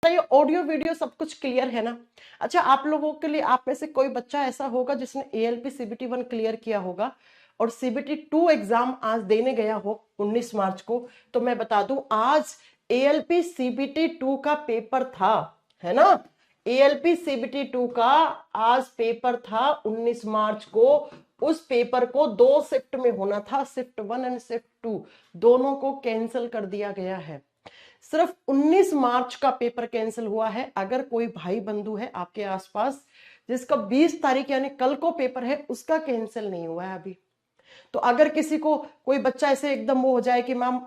बताइए audio video सब कुछ क्लियर है ना? अच्छा, आप लोगों के लिए आप में से कोई बच्चा ऐसा होगा जिसने ALP CBT 1 क्लियर किया होगा और CBT 2 एग्जाम आज देने गया हो 19 मार्च को। तो मैं बता दूं, आज ALP CBT 2 का पेपर था, है ना? ALP CBT 2 का आज पेपर था 19 मार्च को। उस पेपर को 2 शिफ्ट में होना था, शिफ्ट 1 एंड शिफ्ट 2, दोनों को कैंसिल कर दिया गया है। सिर्फ 19 मार्च का पेपर कैंसिल हुआ है। अगर कोई भाई बंधु है आपके आसपास जिसका 20 तारीख यानी कल को पेपर है, उसका कैंसिल नहीं हुआ है अभी। तो अगर किसी को कोई बच्चा ऐसे एकदम वो हो जाए कि मैम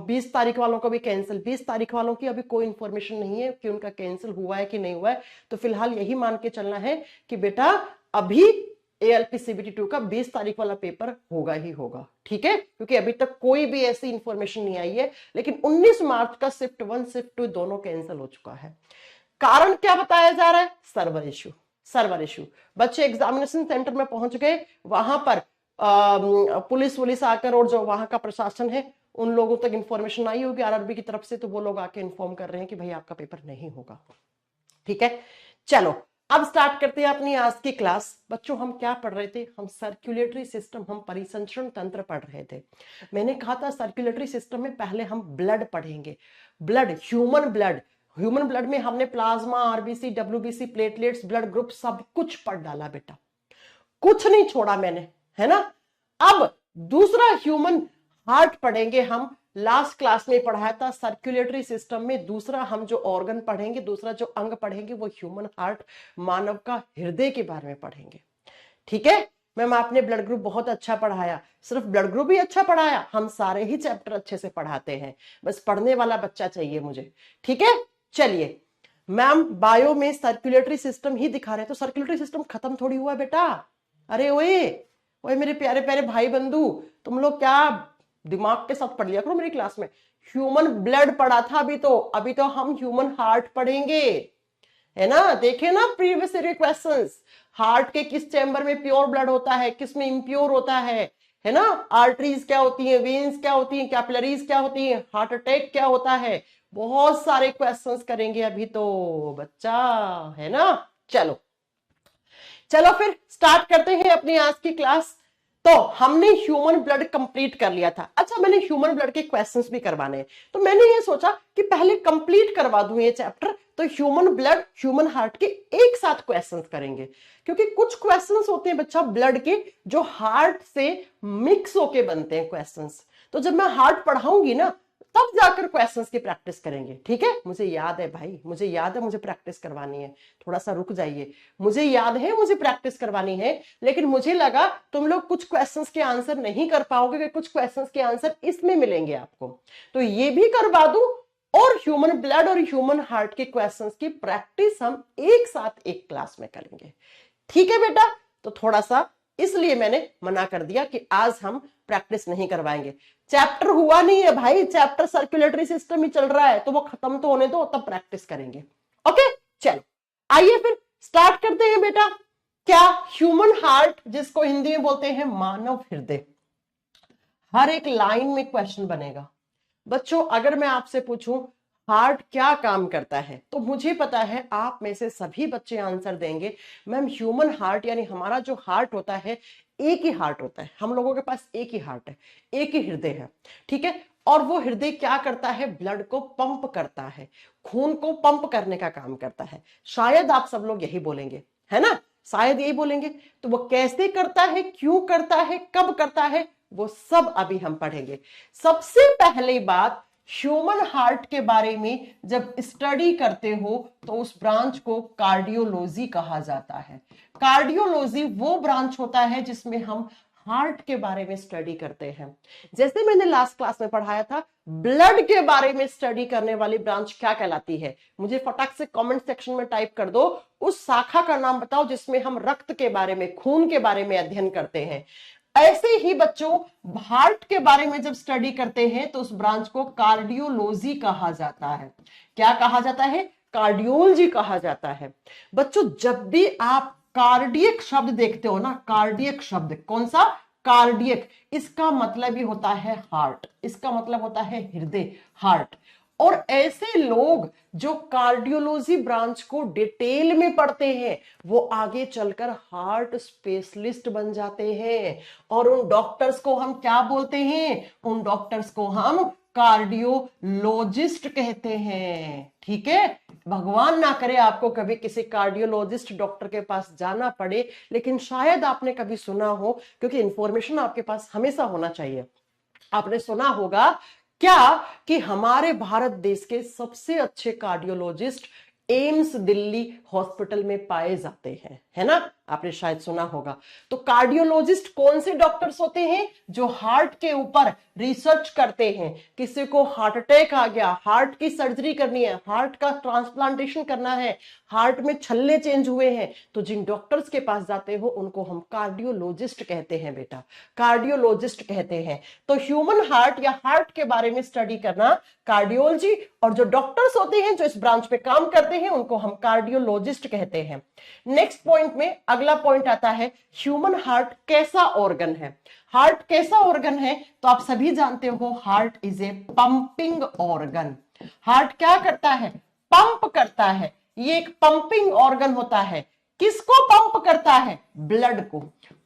20 तारीख वालों का भी कैंसिल, 20 तारीख वालों की अभी कोई इंफॉर्मेशन नहीं है कि उनका कैंसिल हुआ है कि नहीं हुआ है, तो फिलहाल यही मान के चलना है कि बेटा अभी ALP CBT 2 का 20 तारीख वाला पेपर होगा ही होगा, ठीक है? क्योंकि अभी तक कोई भी ऐसी इंफॉर्मेशन नहीं आई है। लेकिन 19 मार्च का शिफ्ट 1 शिफ्ट 2 दोनों कैंसिल हो चुका है। कारण क्या बताया जा रहा है? Server issue, server issue. बच्चे एग्जामिनेशन सेंटर में पहुंच गए, वहां पर पुलिस आकर और जो वहां का प्रशासन है उन लोगों तक इंफॉर्मेशन आई होगी RRB की तरफ से, तो वो लोग आके इन्फॉर्म कर रहे हैं कि भाई आपका पेपर नहीं होगा, ठीक है? चलो अब स्टार्ट करते हैं अपनी आज की क्लास। बच्चों हम क्या पढ़ रहे थे? हम सर्कुलेटरी सिस्टम, हम परिसंचरण तंत्र पढ़ रहे थे। मैंने कहा था सर्कुलेटरी सिस्टम में पहले हम ब्लड पढ़ेंगे, blood, human blood. Human blood में हमने plasma, RBC, WBC, platelets, blood group सब कुछ पढ़ डाला बेटा, कुछ नहीं छोड़ा मैंने, है ना? अब दूसरा ह्यूमन हार्ट पढ़ेंगे हम। लास्ट क्लास में पढ़ाया था सर्कुलेटरी सिस्टम में दूसरा हम जो ऑर्गन पढ़ेंगे, दूसरा जो अंग पढ़ेंगे वो ह्यूमन हार्ट, मानव का हृदय के बारे में पढ़ेंगे, ठीक है? मैम आपने ब्लड ग्रुप बहुत अच्छा पढ़ाया। सिर्फ ब्लड ग्रुप ही अच्छा पढ़ाया? हम सारे ही चैप्टर अच्छे से पढ़ाते हैं, बस पढ़ने वाला बच्चा चाहिए मुझे, ठीक है? चलिए, मैम बायो में सर्कुलेटरी सिस्टम ही दिखा रहे हैं, तो सर्कुलेटरी सिस्टम खत्म थोड़ी हुआ बेटा। अरे ओए ओए मेरे प्यारे प्यारे भाई बंधु, तुम लोग क्या दिमाग के साथ पढ़ लिया करो मेरी क्लास में। ह्यूमन ब्लड पढ़ा था अभी तो हम ह्यूमन हार्ट पढ़ेंगे, है ना? देखे ना प्रीवियस क्वेश्चंस, हार्ट के किस चैम्बर में प्योर ब्लड होता है, किस में इम्प्योर होता है ना? आर्टरीज क्या होती है, वेन्स क्या होती है, कैपिलरीज क्या होती है, हार्ट अटैक क्या होता है, बहुत सारे क्वेश्चंस करेंगे अभी तो बच्चा, है ना? चलो चलो फिर स्टार्ट करते हैं अपनी आज की क्लास। तो हमने ह्यूमन ब्लड कंप्लीट कर लिया था। अच्छा, मैंने ह्यूमन ब्लड के क्वेश्चंस भी करवाने हैं, तो मैंने ये सोचा कि पहले कंप्लीट करवा दूं ये चैप्टर, तो ह्यूमन ब्लड, ह्यूमन हार्ट के एक साथ क्वेश्चंस करेंगे। क्योंकि कुछ क्वेश्चंस होते हैं बच्चा ब्लड के जो हार्ट से मिक्स होके बनते हैं क्वेश्चंस, तो जब मैं हार्ट पढ़ाऊंगी ना तब जाकर क्वेश्चंस की प्रैक्टिस करेंगे, ठीक है? मुझे याद है भाई, मुझे याद है मुझे प्रैक्टिस करवानी है, थोड़ा सा रुक जाइए। मुझे याद है मुझे प्रैक्टिस करवानी है, लेकिन मुझे लगा तुम लोग कुछ क्वेश्चंस के आंसर नहीं कर पाओगे, कि कुछ क्वेश्चंस के आंसर इसमें मिलेंगे आपको, तो ये भी करवा दूं और ह्यूमन ब्लड और ह्यूमन हार्ट के क्वेश्चंस की प्रैक्टिस हम एक साथ एक क्लास में करेंगे, ठीक है बेटा? तो थोड़ा सा इसलिए मैंने मना कर दिया कि आज हम प्रैक्टिस नहीं करवाएंगे। चैप्टर हुआ नहीं है भाई, चैप्टर सर्कुलेटरी सिस्टम ही चल रहा है, तो वो खत्म तो होने दो तब प्रैक्टिस करेंगे, ओके? चलो आइए फिर स्टार्ट करते हैं बेटा। क्या ह्यूमन हार्ट, जिसको हिंदी में बोलते हैं मानव हृदय, हर एक लाइन में क्वेश्चन बनेगा बच्चों। अगर मैं आपसे पूछूं हार्ट क्या काम करता है, तो मुझे पता है आप में से सभी बच्चे आंसर देंगे मैम ह्यूमन हार्ट यानी हमारा जो हार्ट होता है एक ही हार्ट होता है, हम लोगों के पास एक ही हार्ट है, एक ही हृदय है, ठीक है? और वो हृदय क्या करता है? ब्लड को पंप करता है, खून को पंप करने का काम करता है। शायद आप सब लोग यही बोलेंगे, है ना? शायद यही बोलेंगे। तो वो कैसे करता है, क्यों करता है, कब करता है, वो सब अभी हम पढ़ेंगे। सबसे पहली बात, ह्यूमन हार्ट के बारे में जब स्टडी करते हो तो उस ब्रांच को कार्डियोलॉजी कहा जाता है। कार्डियोलॉजी वो ब्रांच होता है जिसमें हम हार्ट के बारे में स्टडी करते हैं। जैसे मैंने लास्ट क्लास में पढ़ाया था, ब्लड के बारे में स्टडी करने वाली ब्रांच क्या कहलाती है? मुझे फटाक से कमेंट सेक्शन में टाइप कर दो, उस शाखा का नाम बताओ जिसमें हम रक्त के बारे में, खून के बारे में अध्ययन करते हैं। ऐसे ही बच्चों हार्ट के बारे में जब स्टडी करते हैं तो उस ब्रांच को कार्डियोलॉजी कहा जाता है। क्या कहा जाता है? कार्डियोलॉजी कहा जाता है। बच्चों जब भी आप कार्डियक शब्द देखते हो ना, कार्डियक शब्द, कौन सा? कार्डियक, इसका मतलब ही होता है हार्ट, इसका मतलब होता है हृदय, हार्ट। और ऐसे लोग जो कार्डियोलॉजी ब्रांच को डिटेल में पढ़ते हैं वो आगे चलकर हार्ट स्पेशलिस्ट बन जाते हैं। और उन डॉक्टर्स को हम क्या बोलते हैं? उन डॉक्टर्स को हम कार्डियोलॉजिस्ट कहते हैं। ठीक है, भगवान ना करे आपको कभी किसी कार्डियोलॉजिस्ट डॉक्टर के पास जाना पड़े, लेकिन शायद आपने कभी सुना हो, क्योंकि इंफॉर्मेशन आपके पास हमेशा होना चाहिए। आपने सुना होगा क्या कि हमारे भारत देश के सबसे अच्छे कार्डियोलॉजिस्ट एम्स दिल्ली हॉस्पिटल में पाए जाते हैं, है ना? आपने शायद सुना होगा। तो कार्डियोलॉजिस्ट कौन से डॉक्टर्स होते हैं? जो हार्ट के ऊपर रिसर्च करते हैं। किसी को हार्ट अटैक आ गया, हार्ट की सर्जरी करनी है, हार्ट का ट्रांसप्लांटेशन करना है, हार्ट में छल्ले चेंज हुए हैं, तो जिन डॉक्टर्स के पास जाते हो उनको हम कार्डियोलॉजिस्ट कहते हैं बेटा, कार्डियोलॉजिस्ट कहते हैं। तो ह्यूमन हार्ट या हार्ट के बारे में स्टडी करना कार्डियोलॉजी, और जो डॉक्टर्स होते हैं जो इस ब्रांच पे काम करते हैं उनको हम कार्डियोलॉजिस्ट कहते हैं। नेक्स्ट पॉइंट में अगला पॉइंट आता है, ह्यूमन हार्ट कैसा ऑर्गन है? हार्ट कैसा ऑर्गन है? तो आप सभी जानते हो heart is a pumping organ. Heart क्या करता है? पंप करता है। ये एक पंपिंग ऑर्गन होता है। किसको पंप करता है? ब्लड को,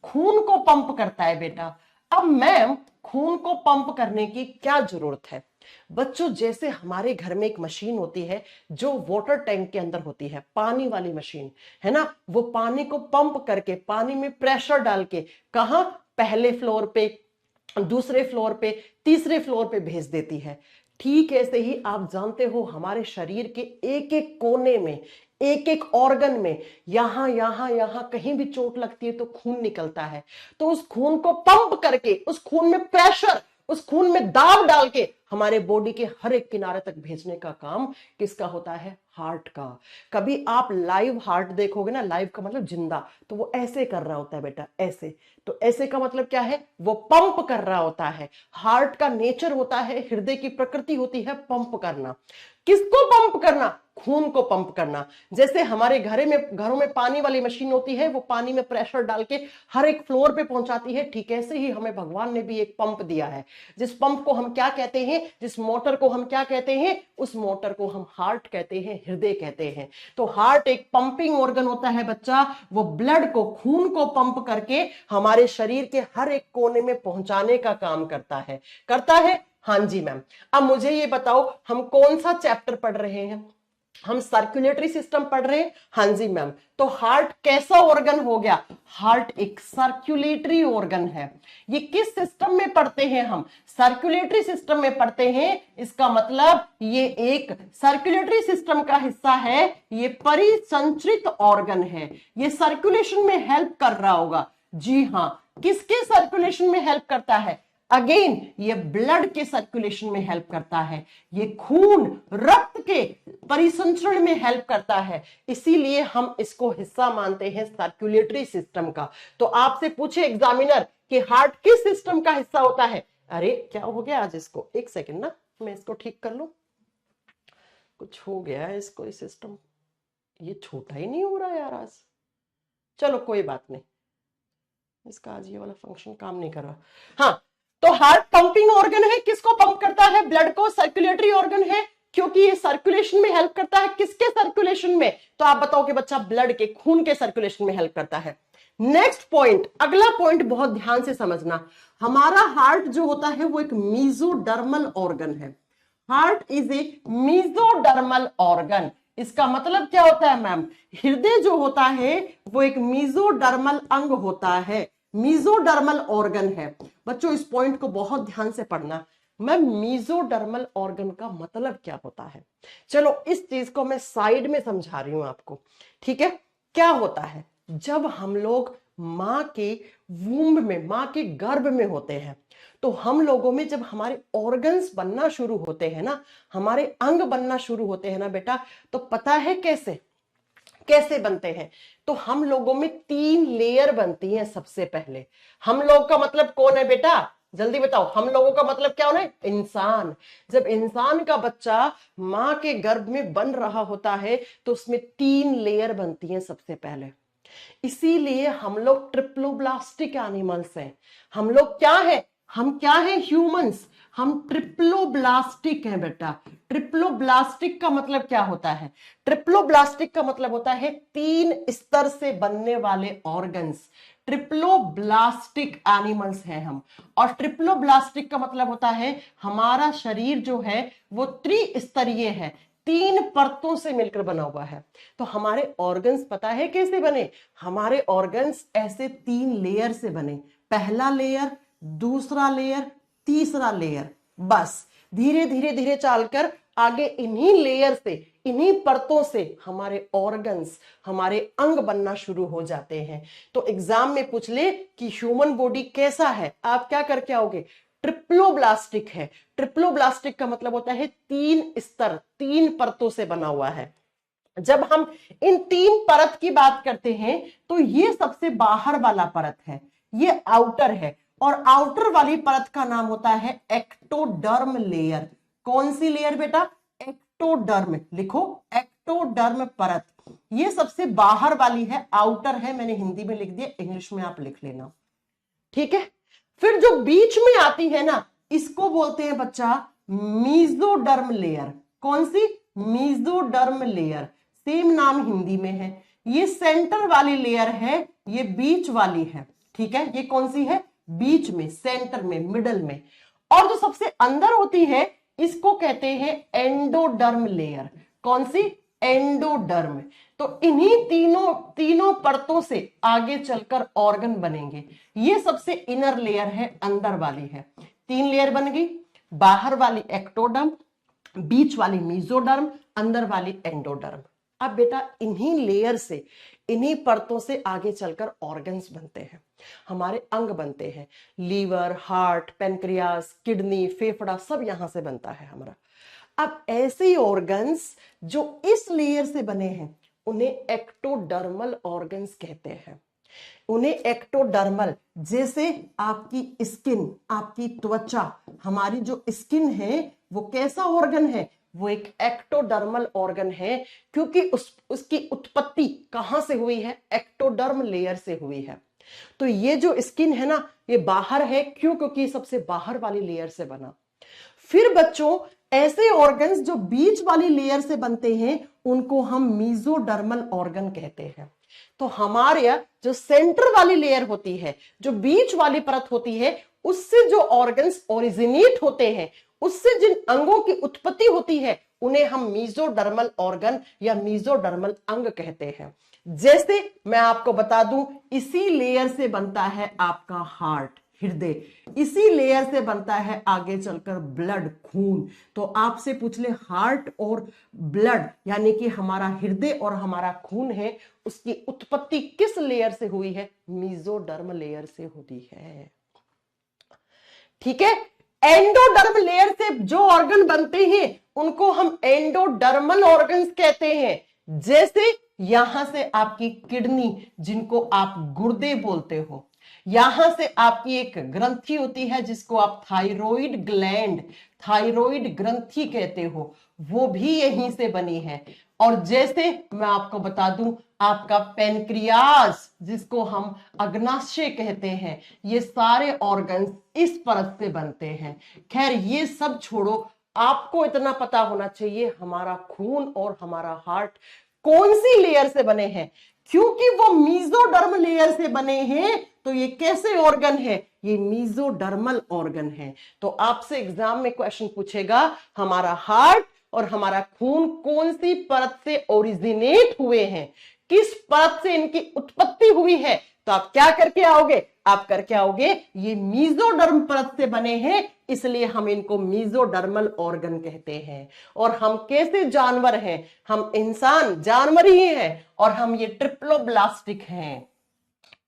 खून को पंप करता है बेटा। अब मैम खून को पंप करने की क्या जरूरत है? बच्चों, जैसे हमारे घर में एक मशीन होती है जो वाटर टैंक के अंदर होती है, पानी वाली मशीन, है ना? वो पानी को पंप करके, पानी में प्रेशर डाल के कहां? पहले फ्लोर पे, दूसरे फ्लोर पे, तीसरे फ्लोर पे भेज देती है। ठीक ऐसे ही आप जानते हो हमारे शरीर के एक एक कोने में, एक एक ऑर्गन में, यहां यहां यहां कहीं भी चोट लगती है तो खून निकलता है। तो उस खून को पंप करके, उस खून में प्रेशर, उस खून में दाब डाल के हमारे बॉडी के हर एक किनारे तक भेजने का काम किसका होता है? हार्ट का। कभी आप लाइव हार्ट देखोगे ना, लाइव का मतलब जिंदा, तो वो ऐसे कर रहा होता है बेटा, ऐसे। तो ऐसे का मतलब क्या है? वो पंप कर रहा होता है। हार्ट का नेचर होता है, हृदय की प्रकृति होती है पंप करना। किसको पंप करना? खून को पंप करना। जैसे हमारे घरों में पानी वाली मशीन होती है, वो पानी में प्रेशर डाल के हर एक फ्लोर पे पहुंचाती है, ठीक ऐसे ही हमें भगवान ने भी एक पंप दिया है। जिस पंप को हम क्या कहते हैं? जिस मोटर को हम क्या कहते हैं? उस मोटर को हम हार्ट कहते हैं, हृदय कहते हैं। तो हार्ट एक पंपिंग ऑर्गन होता है बच्चा। वो ब्लड को, खून को पंप करके हमारे शरीर के हर एक कोने में पहुंचाने का काम करता है। करता है? हाँ जी मैम। अब मुझे ये बताओ, हम कौन सा चैप्टर पढ़ रहे हैं? हम सर्कुलेटरी सिस्टम पढ़ रहे हैं। हाँ जी मैम। तो हार्ट कैसा ऑर्गन हो गया? हार्ट एक सर्कुलेटरी ऑर्गन है। ये किस सिस्टम में पढ़ते हैं हम? सर्कुलेटरी सिस्टम में पढ़ते हैं। इसका मतलब ये एक सर्कुलेटरी सिस्टम का हिस्सा है, ये परिसंचरित ऑर्गन है। ये सर्कुलेशन में हेल्प कर रहा होगा। जी हाँ, किसके सर्कुलेशन में हेल्प करता है? अगेन ये ब्लड के सर्कुलेशन में हेल्प करता है। ये खून, रक्त के परिसंचरण में हेल्प करता है। इसीलिए हम इसको हिस्सा मानते हैं सर्कुलेटरी सिस्टम का। तो आपसे पूछे एग्जामिनर कि हार्ट किस सिस्टम का हिस्सा होता है? अरे क्या हो गया आज इसको? एक सेकंड ना, मैं इसको ठीक कर लूं। कुछ हो गया है इसको, ये सिस्टम ये छोटा ही नहीं हो रहा यार आज। चलो कोई बात नहीं, इसका आज ये वाला फंक्शन काम नहीं कर रहा। हाँ, तो हार्ट पंपिंग ऑर्गन है। किसको पंप करता है? ब्लड को। सर्कुलेटरी ऑर्गन है क्योंकि ये सर्कुलेशन में हेल्प करता है। किसके सर्कुलेशन में? तो आप बताओ कि बच्चा ब्लड के, खून के सर्कुलेशन में हेल्प करता है। नेक्स्ट पॉइंट, अगला पॉइंट बहुत ध्यान से समझना। हमारा हार्ट जो होता है वो एक मीजोडर्मल ऑर्गन है। Heart is a mesodermal organ. इसका मतलब क्या होता है मैम? हृदय जो होता है वो एक मीजोडर्मल अंग होता है, मीजोडर्मल ऑर्गन है। बच्चों इस पॉइंट को बहुत ध्यान से पढ़ना। मैम मीजोडर्मल ऑर्गन का मतलब क्या होता है? चलो इस चीज को मैं साइड में समझा रही हूं आपको, ठीक है? क्या होता है? जब हम लोग मां के वूम्ब में, मां के गर्भ में होते हैं, तो हम लोगों में जब हमारे ऑर्गन्स बनना शुरू होते हैं ना, हमारे अंग बनना शुरू होते हैं ना बेटा, तो पता है कैसे कैसे बनते हैं? तो हम लोगों में 3 लेयर बनती हैं सबसे पहले। हम लोग का मतलब कौन है बेटा? जल्दी बताओ, हम लोगों का मतलब क्या होना है? इंसान। जब इंसान का बच्चा मां के गर्भ में बन रहा होता है तो उसमें 3 लेयर बनती हैं सबसे पहले। इसीलिए हम लोग ट्रिप्लोब्लास्टिक एनिमल्स हैं। हम लोग क्या है? हम क्या है ह्यूमंस, हम ट्रिप्लोब्लास्टिक हैं बेटा। ट्रिप्लोब्लास्टिक का मतलब क्या होता है? ट्रिप्लोब्लास्टिक का मतलब होता है 3 स्तर से बनने वाले ऑर्गन्स। ट्रिप्लोब्लास्टिक एनिमल्स हैं हम। और ट्रिप्लोब्लास्टिक का मतलब होता है हमारा शरीर जो है वो त्रिस्तरीय है, 3 परतों से मिलकर बना हुआ है। तो हमारे ऑर्गन्स पता है कैसे बने? हमारे ऑर्गन्स ऐसे 3 लेयर से बने। पहला लेयर, दूसरा लेयर, तीसरा लेयर। बस धीरे धीरे धीरे चलकर आगे इन्हीं लेयर से, इन्हीं परतों से हमारे ऑर्गन्स, हमारे अंग बनना शुरू हो जाते हैं। तो एग्जाम में पूछ ले कि ह्यूमन बॉडी कैसा है, आप क्या करके आओगे? ट्रिप्लोब्लास्टिक है। ट्रिप्लोब्लास्टिक का मतलब होता है 3 स्तर, 3 परतों से बना हुआ है। जब हम इन 3 परत की बात करते हैं तो ये सबसे बाहर वाला परत है, ये आउटर है। और आउटर वाली परत का नाम होता है एक्टोडर्म लेयर। कौन सी लेयर बेटा? एक्टोडर्म। लिखो, एक्टोडर्म परत। ये सबसे बाहर वाली है, आउटर है। मैंने हिंदी में लिख दिया, इंग्लिश में आप लिख लेना, ठीक है। फिर जो बीच में आती है ना, इसको बोलते हैं बच्चा मीजोडर्म लेयर। कौन सी? Mesoderm layer. सेम नाम हिंदी में है। ये सेंटर वाली लेयर है, ये बीच वाली है, ठीक है। ये कौन सी है? बीच में, सेंटर में, मिडल में। और जो सबसे अंदर होती है इसको कहते हैं एंडोडर्म लेयर। कौन सी? एंडोडर्म। तो इन्हीं तीनों परतों से आगे चलकर ऑर्गन बनेंगे। ये सबसे इनर लेयर है, अंदर वाली है। 3 लेयर बन गई, बाहर वाली एक्टोडर्म, बीच वाली मीजोडर्म, अंदर वाली एंडोडर्म। अब बेटा इन्हीं लेयर से, इन्हीं परतों से आगे चलकर ऑर्गन्स बनते हैं, हमारे अंग बनते हैं। लीवर, हार्ट, पेनक्रियास, किडनी, फेफड़ा सब यहां से बनता है हमारा। अब ऐसे ऑर्गन्स जो इस लेयर से बने हैं उन्हें एक्टोडर्मल ऑर्गन्स कहते हैं। उन्हें एक्टोडर्मल, जैसे आपकी स्किन, आपकी त्वचा, हमारी जो स्किन है वो कैसा ऑर्गन है? वो एक एक्टोडर्मल ऑर्गन है, क्योंकि उसकी उत्पत्ति कहां से हुई है? एक्टोडर्म लेयर से हुई है। तो ये जो स्किन है ना, ये बाहर है, क्यों? क्योंकि सबसे बाहर वाली लेयर से बना। फिर बच्चों ऐसे ऑर्गन्स जो बीच वाली लेयर से बनते हैं उनको हम मीजोडर्मल ऑर्गन कहते हैं। तो हमारे जो सेंटर वाली लेयर होती है, जो बीच वाली परत होती है, उससे जो ऑर्गन्स ओरिजिनेट होते हैं, उससे जिन अंगों की उत्पत्ति होती है उन्हें हम मीजोडर्मल ऑर्गन या मीजोडर्मल अंग कहते हैं। जैसे मैं आपको बता दूं, इसी लेयर से बनता है आपका हार्ट, हृदय। इसी लेयर से बनता है आगे चलकर ब्लड, खून। तो आपसे पूछ ले हार्ट और ब्लड यानी कि हमारा हृदय और हमारा खून है, उसकी उत्पत्ति किस लेयर से हुई है? मीजोडर्म लेयर से होती है, ठीक है। एंडोडर्म लेयर से जो ऑर्गन बनते हैं उनको हम एंडोडर्मल ऑर्गन्स कहते हैं। जैसे यहां से आपकी किडनी, जिनको आप गुर्दे बोलते हो, यहां से आपकी एक ग्रंथि होती है जिसको आप थायराइड ग्लैंड, थायराइड ग्रंथि कहते हो, वो भी यहीं से बनी है। और जैसे मैं आपको बता दूं, आपका पेनक्रियास, जिसको हम अग्नाशय कहते हैं, ये सारे ऑर्गन्स इस परत से बनते हैं। खैर ये सब छोड़ो, आपको इतना पता होना चाहिए हमारा खून और हमारा हार्ट कौन सी लेयर से बने हैं। क्योंकि वो मीजोडर्म लेयर से बने हैं तो ये कैसे ऑर्गन है? ये मीजोडर्मल ऑर्गन है। तो आपसे एग्जाम में क्वेश्चन पूछेगा हमारा हार्ट और हमारा खून कौन सी परत से ओरिजिनेट हुए हैं, किस परत से इनकी उत्पत्ति हुई है, तो आप क्या करके आओगे? आप करके आओगे ये मीजोडर्म परत से बने हैं, इसलिए हम इनको मीजोडर्मल ऑर्गन कहते हैं। और हम कैसे जानवर हैं? हम इंसान जानवर ही हैं और हम ये ट्रिप्लोब्लास्टिक हैं।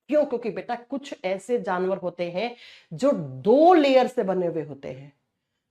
क्यों? क्योंकि बेटा कुछ ऐसे जानवर होते हैं जो 2 लेयर से बने हुए होते हैं,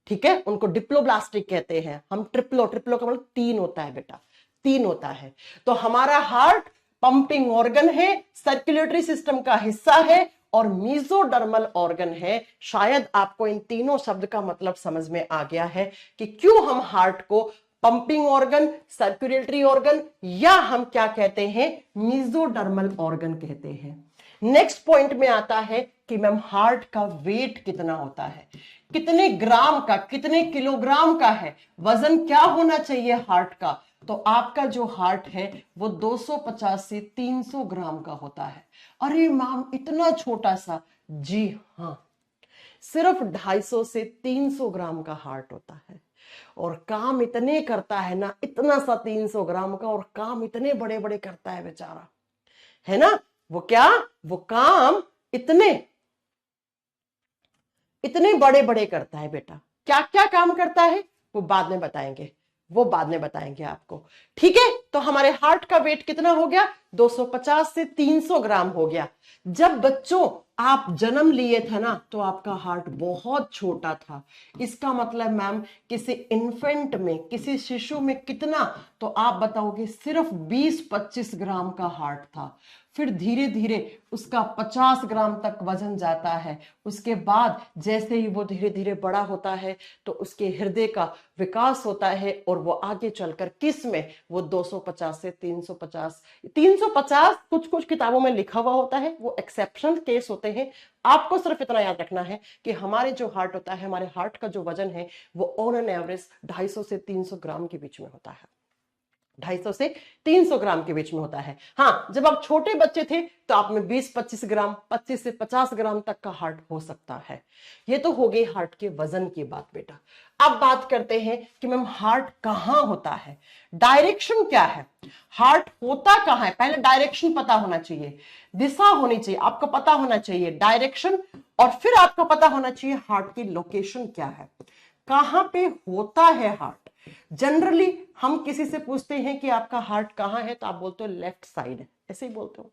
ठीक है, उनको डिप्लोब्लास्टिक कहते हैं। हम ट्रिप्लो का मतलब 3 होता है बेटा, 3 होता है। तो हमारा हार्ट पंपिंग ऑर्गन है, सर्कुलेटरी सिस्टम का हिस्सा है और मीजोडर्मल ऑर्गन है। शायद आपको इन तीनों शब्द का मतलब समझ में आ गया है कि क्यों हम हार्ट को पंपिंग ऑर्गन, सर्कुलेटरी ऑर्गन या हम क्या कहते हैं? मीजोडर्मल ऑर्गन कहते हैं। नेक्स्ट पॉइंट में आता है कि मैम हार्ट का वेट कितना होता है, कितने ग्राम का, कितने किलोग्राम का है, वजन क्या होना चाहिए हार्ट का। तो आपका जो हार्ट है वो 250 से 300 ग्राम का होता है। अरे मैम इतना छोटा सा, जी हाँ, सिर्फ 250 से 300 ग्राम का हार्ट होता है और काम इतने करता है ना, इतना सा 300 ग्राम का, और काम इतने बड़े बड़े करता है बेचारा, है ना। वो क्या, वो काम इतने इतने बड़े बड़े करता है बेटा। क्या क्या काम करता है वो बाद में बताएंगे, वो बाद में बताएंगे आपको, ठीक है। तो हमारे हार्ट का वेट कितना हो गया, 250 से 300 ग्राम हो गया। जब बच्चों आप जन्म लिए थे ना तो आपका हार्ट बहुत छोटा था। इसका मतलब मैम किसी इन्फेंट में, किसी शिशु में कितना, तो आप बताओगे सिर्फ 20-25 ग्राम का हार्ट था। फिर धीरे धीरे उसका 50 ग्राम तक वजन जाता है। उसके बाद जैसे ही वो धीरे धीरे बड़ा होता है तो उसके हृदय का विकास होता है और वो आगे चलकर किस में, वो 250 से 350 कुछ कुछ किताबों में लिखा हुआ होता है, वो एक्सेप्शनल केस होते हैं। आपको सिर्फ इतना याद रखना है कि हमारे जो हार्ट होता है, हमारे हार्ट का जो वजन है वो ऑन एन एवरेज 250 से 300 ग्राम के बीच में होता है, 250 से 300 ग्राम के बीच में होता है। हाँ, जब आप छोटे बच्चे थे तो आप में 20-25 ग्राम, 25 से 50 ग्राम तक का हार्ट हो सकता है। ये तो हो गई हार्ट के वजन की बात बेटा। अब बात करते हैं कि मैम हार्ट कहाँ होता है, डायरेक्शन क्या है, हार्ट होता कहाँ है। पहले डायरेक्शन पता होना चाहिए, दिशा होनी चाहिए, आपको पता होना चाहिए डायरेक्शन, और फिर आपको पता होना चाहिए हार्ट की लोकेशन क्या है, कहां पे होता है हार्ट। जनरली हम किसी से पूछते हैं कि आपका हार्ट कहां है तो आप बोलते हो लेफ्ट साइड है, ऐसे ही बोलते हो,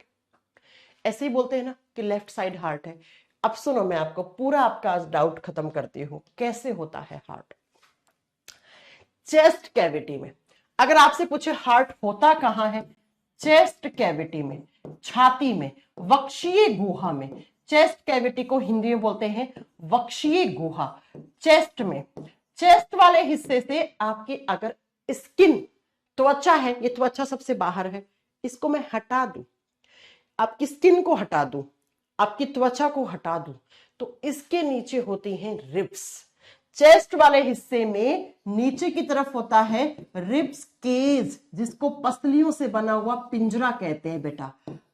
ऐसे ही बोलते हैं ना कि लेफ्ट साइड हार्ट है। अब सुनो, मैं आपको पूरा आपका आज डाउट खत्म करती हूं, कैसे होता है हार्ट। चेस्ट कैविटी में, अगर आपसे पूछे हार्ट होता कहां है, चेस्ट कैविटी में, छाती में, वक्षीय गुहा में। चेस्ट कैविटी को हिंदी में बोलते हैं वक्षीय गुहा। चेस्ट में, चेस्ट वाले हिस्से से आपकी अगर स्किन, त्वचा है, ये त्वचा सबसे बाहर है, इसको मैं हटा दूं, आपकी स्किन को हटा दूं, आपकी त्वचा को हटा दूं, तो इसके नीचे होती हैं रिब्स। चेस्ट वाले हिस्से में नीचे की तरफ होता है रिब्स केज, जिसको पसलियों से बना हुआ पिंजरा कहते हैं बेटा,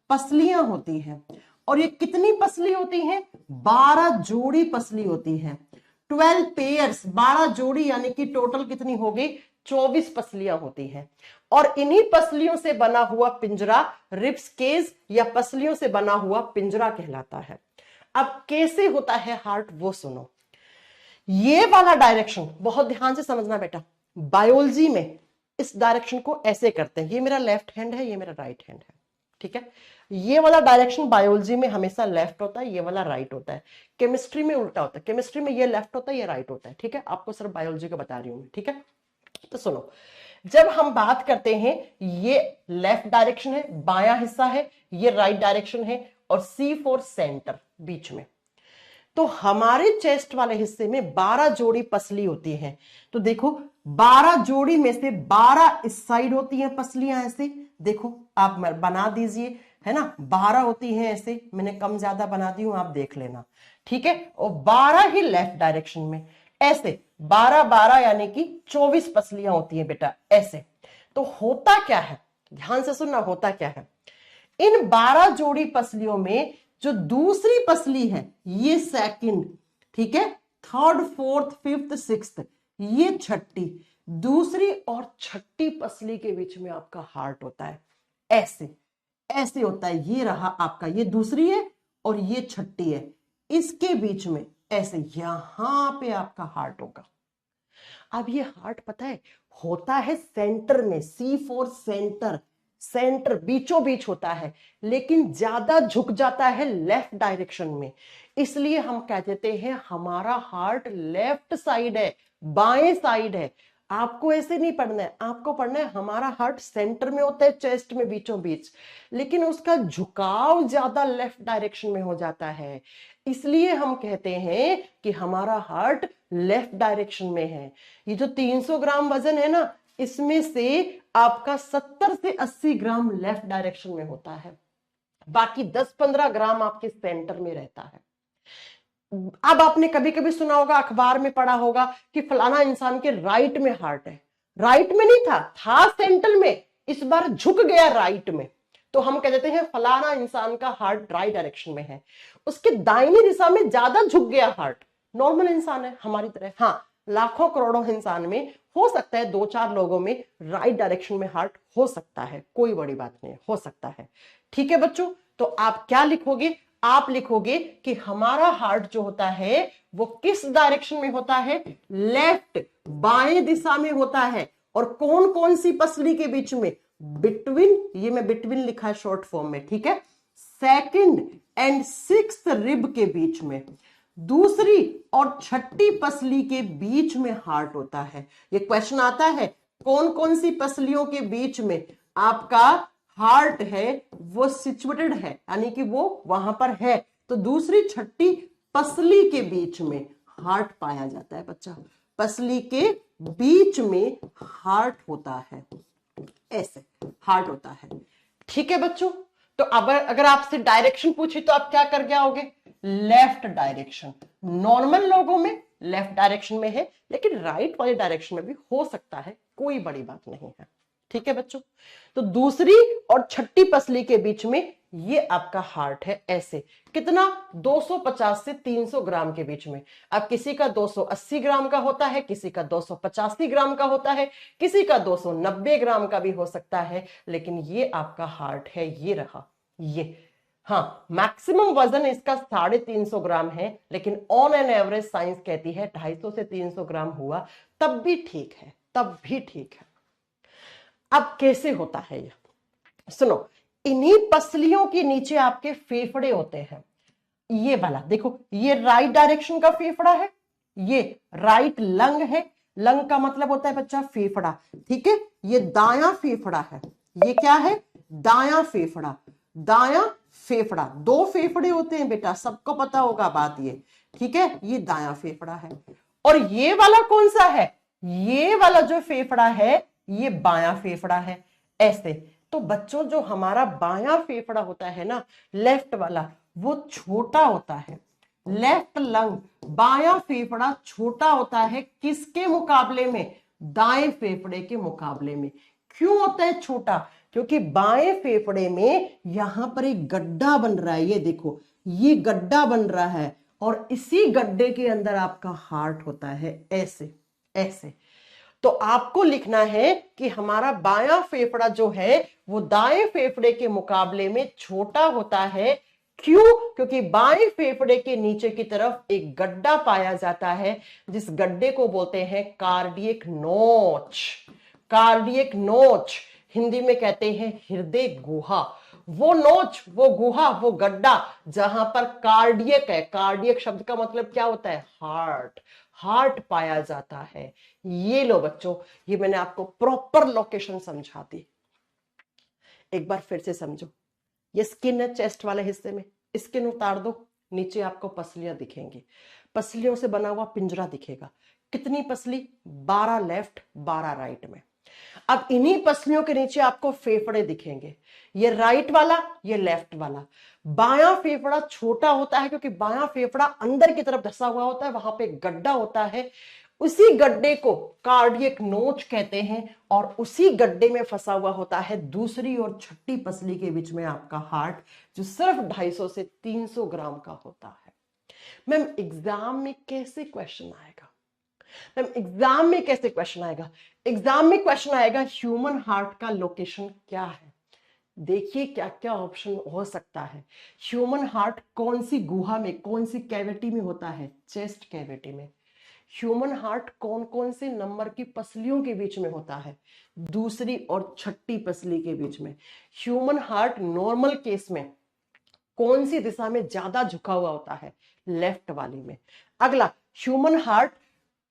पसलियां होती हैं। और ये कितनी पसली होती हैं, 12 जोड़ी पसली होती हैं, 12 पेयर्स, 12 जोड़ी, यानी कि टोटल कितनी हो गई, 24 पसलियां होती हैं। और इन्हीं पसलियों से बना हुआ पिंजरा रिब्स केज या पसलियों से बना हुआ पिंजरा कहलाता है। अब कैसे होता है हार्ट वो सुनो। ये वाला डायरेक्शन बहुत ध्यान से समझना बेटा, बायोलॉजी में इस डायरेक्शन को ऐसे करते हैं, ये मेरा लेफ्ट हैंड है, ये मेरा राइट हैंड है, ठीक है। ये वाला डायरेक्शन बायोलॉजी में हमेशा लेफ्ट होता है, ये वाला राइट होता है। केमिस्ट्री में उल्टा होता है, केमिस्ट्री में ये लेफ्ट होता है, ये राइट होता है, ठीक है। आपको सिर्फ बायोलॉजी का बता रही हूं मैं, ठीक है। तो सुनो, जब हम बात करते हैं, ये लेफ्ट डायरेक्शन है, बायां हिस्सा है, ये राइट डायरेक्शन है, और सी फॉर सेंटर बीच में। तो हमारे चेस्ट वाले हिस्से में 12 जोड़ी पसली होती है। तो देखो 12 जोड़ी में से 12 इस साइड होती हैं पसलियां, ऐसे देखो आप बना दीजिए, है ना, 12 होती हैं ऐसे, मैंने कम ज्यादा बना दी हूं, आप देख लेना, ठीक है। और 12 ही लेफ्ट डायरेक्शन में, ऐसे 12-12 यानी कि 24 पसलियां होती हैं बेटा, ऐसे। तो होता क्या है, ध्यान से सुनना, होता क्या है, इन 12 जोड़ी पसलियों में जो दूसरी पसली है ये सेकंड, ठीक है, थर्ड, फोर्थ, फिफ्थ, सिक्स्थ, ये छठी, दूसरी और छठी पसली के बीच में आपका हार्ट होता है, ऐसे ऐसे होता है। ये रहा आपका, ये दूसरी है और ये छठी है, इसके बीच में ऐसे यहां पे आपका हार्ट होगा। अब ये हार्ट पता है होता है सेंटर में, सी फॉर सेंटर, सेंटर बीचों बीच होता है, लेकिन ज्यादा झुक जाता है लेफ्ट डायरेक्शन में। इसलिए हम कह देते हैं हमारा हार्ट लेफ्ट साइड है, बाएं साइड है। आपको ऐसे नहीं पढ़ना है, आपको पढ़ना है हमारा हार्ट सेंटर में होता है, चेस्ट में बीचों बीच, लेकिन उसका झुकाव ज्यादा लेफ्ट डायरेक्शन में हो जाता है। इसलिए हम कहते हैं कि हमारा हार्ट लेफ्ट डायरेक्शन में है। ये जो 300 ग्राम वजन है ना, इसमें से आपका 70 से 80 ग्राम लेफ्ट डायरेक्शन में होता है, बाकी 10-15 ग्राम आपके सेंटर में रहता है। अब आपने कभी कभी सुना होगा, अखबार में पढ़ा होगा कि फलाना इंसान के राइट में हार्ट है। राइट में नहीं था सेंटर में, इस बार झुक गया राइट में, तो हम कह देते हैं फलाना इंसान का हार्ट राइट डायरेक्शन में है। उसके दाहिनी दिशा में ज्यादा झुक गया हार्ट, नॉर्मल इंसान है हमारी तरह। हाँ, लाखों करोड़ों इंसान में हो सकता है 2-4 लोगों में राइट डायरेक्शन में हार्ट हो सकता है, कोई बड़ी बात नहीं, हो सकता है। ठीक है बच्चों, तो आप क्या लिखोगे? आप लिखोगे कि हमारा हार्ट जो होता है वो किस डायरेक्शन में होता है? लेफ्ट, बाएं दिशा में होता है। और कौन कौन सी पसली के बीच में? बिटवीन, ये मैं बिटवीन लिखा है शॉर्ट फॉर्म में, ठीक है, सेकंड एंड सिक्स्थ रिब के बीच में, दूसरी और छठी पसली के बीच में हार्ट होता है। ये क्वेश्चन आता है कौन कौन सी पसलियों के बीच में आपका हार्ट है वो सिचुएटेड है, यानी कि वो वहां पर है, तो दूसरी छठी पसली के बीच में हार्ट पाया जाता है बच्चा। पसली के बीच में हार्ट होता है, ऐसे हार्ट होता है। ठीक है बच्चों, तो अब अगर आपसे डायरेक्शन पूछी तो आप क्या कर गया होगे? Left direction. नॉर्मल लोगों में लेफ्ट डायरेक्शन में है, लेकिन राइट वाले डायरेक्शन में भी हो सकता है, कोई बड़ी बात नहीं है। ठीक है बच्चों, तो दूसरी और छठी पसली के बीच में ये आपका हार्ट है, ऐसे। कितना? 250 से 300 ग्राम के बीच में। अब किसी का 280 ग्राम का होता है, किसी का 285 ग्राम का होता है, किसी का 290 ग्राम का भी हो सकता है, लेकिन ये आपका हार्ट है, ये रहा ये। हाँ, मैक्सिमम वजन इसका 350 ग्राम है, लेकिन ऑन एन एवरेज साइंस कहती है 250 से 300 ग्राम हुआ तब भी ठीक है, तब भी ठीक है। अब कैसे होता है ये? सुनो, इन्हीं पसलियों के नीचे आपके फेफड़े होते हैं। ये वाला देखो, ये राइट डायरेक्शन का फेफड़ा है, ये राइट लंग है। लंग का मतलब होता है बच्चा फेफड़ा, ठीक है। ये दायां फेफड़ा है, ये क्या है? दायां फेफड़ा। दायां फेफड़ा, 2 फेफड़े होते हैं बेटा, सबको पता होगा बात ये, ठीक है। ये दायां फेफड़ा है। और ये वाला कौन सा है? ये वाला जो फेफड़ा है ये बायां फेफड़ा है, ऐसे। तो बच्चों, जो हमारा बायां फेफड़ा होता है ना, लेफ्ट वाला, वो छोटा होता है। लेफ्ट लंग, बायां फेफड़ा छोटा होता है किसके मुकाबले में? दाएं फेफड़े के मुकाबले में। क्यों होता है छोटा? क्योंकि बाएं फेफड़े में यहां पर एक गड्ढा बन रहा है, ये देखो, ये गड्ढा बन रहा है, और इसी गड्ढे के अंदर आपका हार्ट होता है, ऐसे ऐसे। तो आपको लिखना है कि हमारा बायां फेफड़ा जो है वो दाएं फेफड़े के मुकाबले में छोटा होता है। क्यों? क्योंकि बाएं फेफड़े के नीचे की तरफ एक गड्ढा पाया जाता है, जिस गड्ढे को बोलते हैं कार्डियक नोच। कार्डियक नोच, हिंदी में कहते हैं हृदय गुहा। वो नोच, वो गुहा, वो गड्ढा जहां पर कार्डियक है। कार्डियक शब्द का मतलब क्या होता है? हार्ट। हार्ट पाया जाता है। ये लो बच्चों, ये मैंने आपको प्रॉपर लोकेशन समझा दी। एक बार फिर से समझो, ये स्किन है चेस्ट वाले हिस्से में, स्किन उतार दो, नीचे आपको पसलियां दिखेंगी। पसलियों से बना हुआ पिंजरा दिखेगा। कितनी पसली? 12 लेफ्ट 12 राइट में। अब इन्हीं पसलियों के नीचे आपको फेफड़े दिखेंगे, ये राइट वाला, ये लेफ्ट वाला। बायां फेफड़ा छोटा होता है क्योंकि बायां फेफड़ा अंदर की तरफ धसा हुआ होता है, वहां पे गड्ढा होता है। उसी गड्ढे को कार्डियक नोच कहते हैं, और उसी गड्ढे में फंसा हुआ होता है दूसरी और छठी पसली के बीच में आपका हार्ट, जो सिर्फ 250 से 300 ग्राम का होता है। मैम, एग्जाम में कैसे क्वेश्चन आएगा? मैम, एग्जाम में कैसे क्वेश्चन आएगा? एग्जाम में क्वेश्चन आएगा ह्यूमन हार्ट का लोकेशन क्या है। देखिए क्या क्या ऑप्शन हो सकता है। ह्यूमन हार्ट कौन सी गुहा में, कौन सी कैविटी में होता है? चेस्ट कैविटी में। ह्यूमन हार्ट कौन कौन से नंबर की पसलियों के बीच में होता है? दूसरी और छठी पसली के बीच में। ह्यूमन हार्ट नॉर्मल केस में कौन सी दिशा में ज्यादा झुका हुआ होता है? लेफ्ट वाली में। अगला, ह्यूमन हार्ट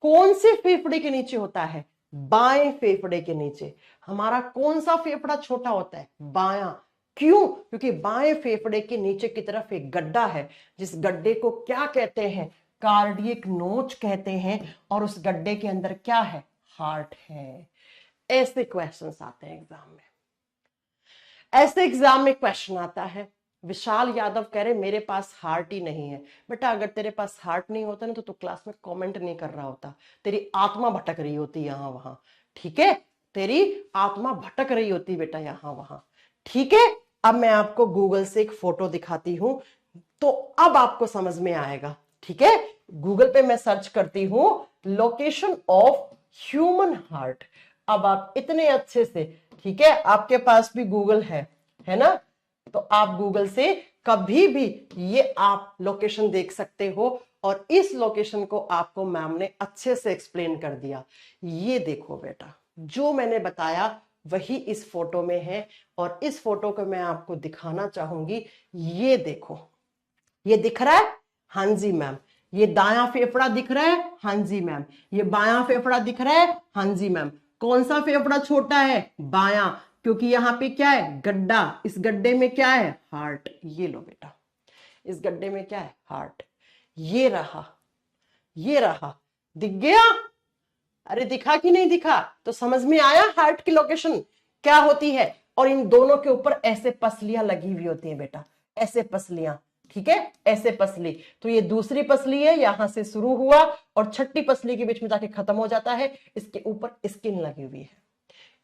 कौन से फेफड़े के नीचे होता है? बाएं फेफड़े के नीचे। हमारा कौन सा फेफड़ा छोटा होता है? बायां। क्यों? क्योंकि बाएं फेफड़े के नीचे की तरफ एक गड्ढा है, जिस गड्ढे को क्या कहते हैं? कार्डियक नोच कहते हैं, और उस गड्ढे के अंदर क्या है? हार्ट है। ऐसे क्वेश्चंस आते हैं एग्जाम में, ऐसे एग्जाम में क्वेश्चन आता है। विशाल यादव कह रहे मेरे पास हार्ट ही नहीं है। बेटा अगर तेरे पास हार्ट नहीं होता ना तो तू क्लास में कमेंट नहीं कर रहा होता, तेरी आत्मा भटक रही होती यहां वहां, ठीक है, तेरी आत्मा भटक रही होती बेटा यहां वहां, ठीक है। अब मैं आपको गूगल से एक फोटो दिखाती हूं तो अब आपको समझ में आएगा, ठीक है। गूगल पे मैं सर्च करती हूं लोकेशन ऑफ ह्यूमन हार्ट। अब आप इतने अच्छे से, ठीक है, आपके पास भी गूगल है ना, तो आप गूगल से कभी भी ये आप लोकेशन देख सकते हो और इस लोकेशन को आपको मैम ने अच्छे से एक्सप्लेन कर दिया। ये देखो बेटा, जो मैंने बताया वही इस फोटो में है और इस फोटो को मैं आपको दिखाना चाहूंगी। ये देखो, ये दिख रहा है? हाँ जी मैम। ये दायां फेफड़ा दिख रहा है? हाँ जी मैम। ये बायां फेफड़ा दिख रहा है? हाँ जी मैम। कौन सा फेफड़ा छोटा है? बायां, क्योंकि यहां पे क्या है? गड्ढा। इस गड्ढे में क्या है? हार्ट। ये लो बेटा, इस गड्ढे में क्या है? हार्ट। ये रहा, ये रहा, दिख गया? अरे दिखा कि नहीं दिखा? तो समझ में आया हार्ट की लोकेशन क्या होती है। और इन दोनों के ऊपर ऐसे पसलियां लगी हुई होती है बेटा, ऐसे पसलियां, ठीक है, ऐसे पसली। तो ये दूसरी पसली है, यहां से शुरू हुआ और छठी पसली के बीच में जाके खत्म हो जाता है। इसके ऊपर स्किन लगी हुई है,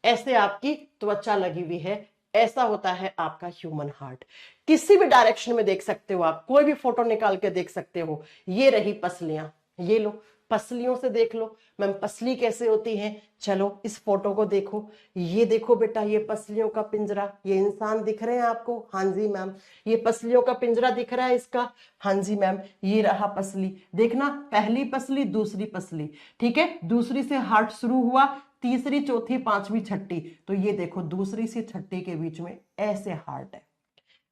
ऐसे आपकी त्वचा लगी हुई है। ऐसा होता है आपका ह्यूमन हार्ट। किसी भी डायरेक्शन में देख सकते हो आप, कोई भी फोटो निकाल के देख सकते हो। ये रही पसलियां, ये लो, पसलियों से देख लो मैम पसली कैसे होती है। चलो इस फोटो को देखो, ये देखो बेटा, ये पसलियों का पिंजरा, ये इंसान दिख रहे हैं आपको? हाँ जी मैम। ये पसलियों का पिंजरा दिख रहा है इसका? हाँ जी मैम। ये रहा पसली, देखना, पहली पसली, दूसरी पसली, ठीक है, दूसरी से हार्ट शुरू हुआ, तीसरी, चौथी, पांचवी, छठी। तो ये देखो दूसरी से छठी के बीच में ऐसे हार्ट है।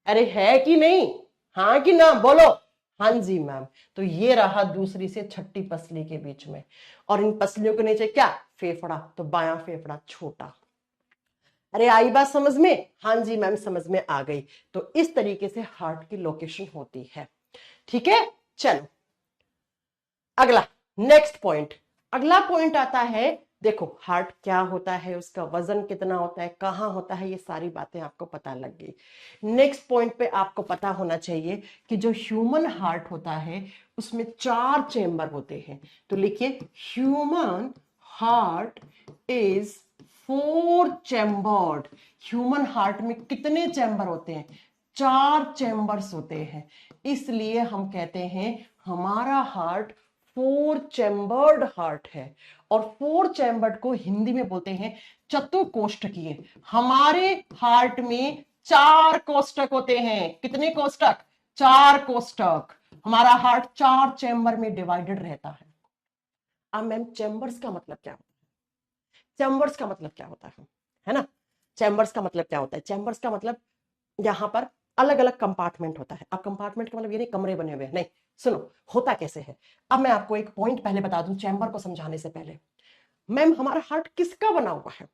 अरे है कि नहीं? हाँ कि ना बोलो? हाँ जी मैम। तो ये रहा दूसरी से छठी पसली के बीच में, और इन पसलियों के नीचे क्या? फेफड़ा। तो बायां फेफड़ा छोटा। अरे आई बात समझ में? हाँ जी मैम समझ में आ गई। तो इस तरीके से हार्ट की लोकेशन होती है, ठीक है। चलो अगला, नेक्स्ट पॉइंट, अगला पॉइंट आता है। देखो हार्ट क्या होता है, उसका वजन कितना होता है, कहां होता है, ये सारी बातें आपको पता लग गई। नेक्स्ट पॉइंट पे आपको पता होना चाहिए कि जो ह्यूमन हार्ट होता है उसमें 4 चेंबर होते हैं। तो लिखिए human heart is 4 chambered. Human heart में कितने चैम्बर होते हैं? 4 चैम्बर्स होते हैं। इसलिए हम कहते हैं हमारा हार्ट 4 चैम्बर्ड हार्ट है। और 4 चैम्बर्ड को हिंदी में बोलते हैं चतुकोष्ठकीय। हमारे हार्ट में 4 कोष्ठक होते हैं। कितने कोष्ठक? 4 कोष्ठक। हमारा हार्ट 4 चैम्बर में डिवाइडेड रहता है। अब मैम चैम्बर्स का मतलब क्या होता है? चैम्बर्स का मतलब क्या होता है ना? चैम्बर्स का मतलब क्या होता है? चैम्बर्स का मतलब यहां पर अलग अलग कंपार्टमेंट होता है। अब कंपार्टमेंट का मतलब ये नहीं कमरे बने हुए, नहीं, सुनो होता कैसे है। अब मैं आपको एक पॉइंट पहले बता दूं चैम्बर को समझाने से पहले। मैम हमारा हार्ट किसका बना हुआ है?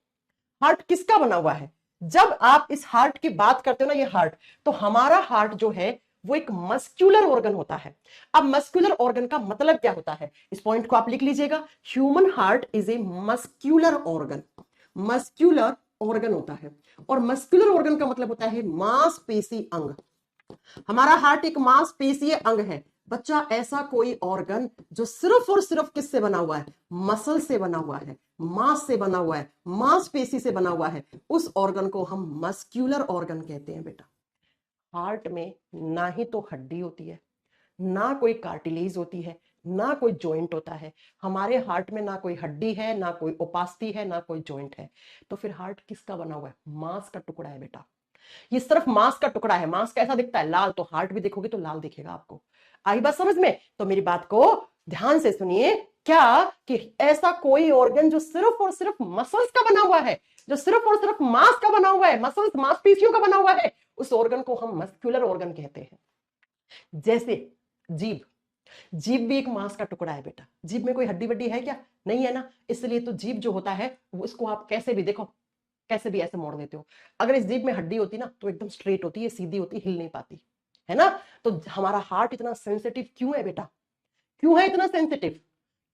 हार्ट किसका बना हुआ है? जब आप इस हार्ट की बात करते हो ना, ये हार्ट, तो हमारा हार्ट जो है वो एक मस्क्यूलर ऑर्गन होता है। अब मस्क्यूलर ऑर्गन का मतलब क्या होता है, इस पॉइंट को आप लिख लीजिएगा। Human heart is a muscular organ. Muscular organ होता है, और मस्कुलर ऑर्गन का मतलब होता है मांसपेशी अंग। हमारा हार्ट एक मांसपेशीय अंग है बच्चा। ऐसा ऑर्गन ऑर्गन जो सिर्फ और सिर्फ किससे बना हुआ है? मसल से बना हुआ है, मांस से बना हुआ है, मांसपेशी से बना हुआ है, उस ऑर्गन को हम मस्क्यूलर ऑर्गन कहते हैं बेटा। हार्ट में ना ही तो हड्डी होती है, ना कोई कार्टिलेज होती है, ना कोई जॉइंट होता है। हमारे हार्ट में ना कोई हड्डी है, ना कोई उपास्थि है, ना कोई जॉइंट है। तो फिर हार्ट किसका बना हुआ है? मांस का टुकड़ा है बेटा। ये सिर्फ मांस का टुकड़ा है। मांस कैसा दिखता है? लाल। तो हार्ट भी देखोगे तो लाल दिखेगा आपको। आई बात समझ में? तो मेरी बात को ध्यान से सुनिए, क्या कि ऐसा कोई ऑर्गन जो सिर्फ और सिर्फ मसल्स का बना हुआ है, जो सिर्फ और सिर्फ मांस का बना हुआ है, मसल्स मांसपेशियों का बना हुआ है, उस ऑर्गन को हम मस्कुलर ऑर्गन कहते हैं। जैसे जीभ, जीभ भी एक मांस का टुकड़ा है बेटा। जीभ में कोई हड्डी वड्डी है क्या? नहीं है ना। इसलिए तो जीभ जो होता है उसको आप कैसे भी देखो, कैसे भी ऐसे मोड़ देते हो। अगर इस जीभ में हड्डी होती ना तो एकदम स्ट्रेट होती है, सीधी होती, हिल नहीं पाती, है ना। तो हमारा हार्ट इतना सेंसिटिव क्यों है बेटा? क्यों है इतना सेंसिटिव?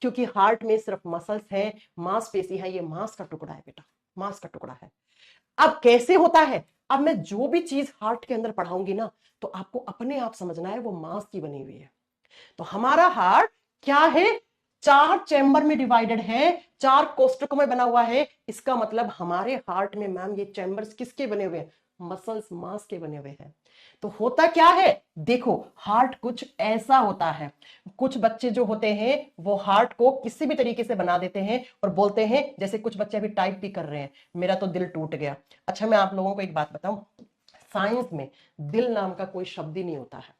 क्योंकि हार्ट में सिर्फ मसल्स है, मांसपेशी है, ये मांस का टुकड़ा है बेटा, मांस का टुकड़ा है। अब कैसे होता है? अब मैं जो भी चीज हार्ट के अंदर पढ़ाऊंगी ना, तो आपको अपने आप समझना है वो मांस की बनी हुई है। तो हमारा हार्ट क्या है, 4 चैम्बर में डिवाइडेड है, 4 कोष्टकों में बना हुआ है। इसका मतलब हमारे हार्ट में मैम ये चैम्बर्स किसके बने हुए हैं, मसल्स, मांस के बने हुए हैं। तो होता क्या है, देखो हार्ट कुछ ऐसा होता है, कुछ बच्चे जो होते हैं वो हार्ट को किसी भी तरीके से बना देते हैं और बोलते हैं, जैसे कुछ बच्चे अभी टाइप भी कर रहे हैं, मेरा तो दिल टूट गया। अच्छा मैं आप लोगों को एक बात बताऊं, साइंस में दिल नाम का कोई शब्द ही नहीं होता है।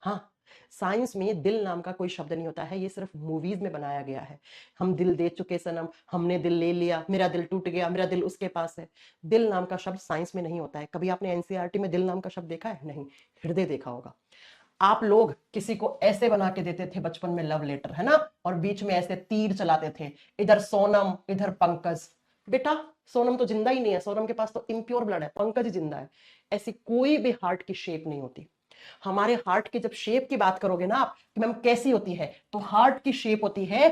हाँ, साइंस में दिल नाम का कोई शब्द नहीं होता है, ये सिर्फ मूवीज में बनाया गया है। हम दिल दे चुके सनम, हमने दिल ले लिया, मेरा दिल टूट गया, मेरा दिल उसके पास है। दिल नाम का शब्द साइंस में नहीं होता है। कभी आपने एनसीईआरटी में दिल नाम का शब्द देखा है? नहीं। हृदय देखा होगा। आप लोग किसी को ऐसे बना के देते थे बचपन में लव लेटर, है ना, और बीच में ऐसे तीर चलाते थे, इधर सोनम इधर पंकज। बेटा सोनम तो जिंदा ही नहीं है, सोनम के पास तो इम्प्योर ब्लड है, पंकज ही जिंदा है। ऐसी कोई भी हार्ट की शेप नहीं होती। हमारे हार्ट की जब शेप की बात करोगे ना आप कि मैम कैसी होती है, तो हार्ट की शेप होती है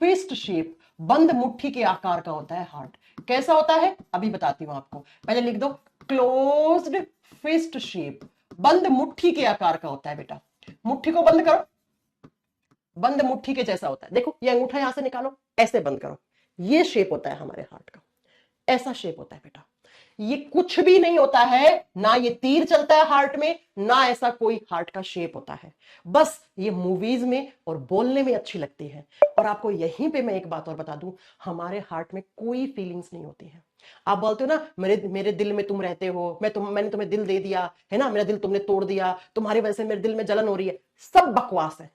फिस्ट शेप, बंद मुट्ठी के आकार का होता है हार्ट। कैसा होता है अभी बताती हूं आपको, पहले लिख दो, क्लोज्ड फिस्ट शेप, बंद मुट्ठी के आकार का होता है। बेटा मुट्ठी को बंद करो, बंद मुट्ठी के जैसा होता है। देखो ये अंगूठा यहां से निकालो, ऐसे बंद करो, ये शेप होता है हमारे हार्ट का, ऐसा शेप होता है बेटा। ये कुछ भी नहीं होता है, ना ये तीर चलता है हार्ट में, ना ऐसा कोई हार्ट का शेप होता है। बस ये मूवीज में और बोलने में अच्छी लगती है। और आपको यहीं पे मैं एक बात और बता दूं, हमारे हार्ट में कोई फीलिंग्स नहीं होती है। आप बोलते हो ना मेरे मेरे दिल में तुम रहते हो, मैंने तुम्हें दिल दे दिया है ना, मेरा दिल तुमने तोड़ दिया, तुम्हारी वजह से मेरे दिल में जलन हो रही है, सब बकवास है।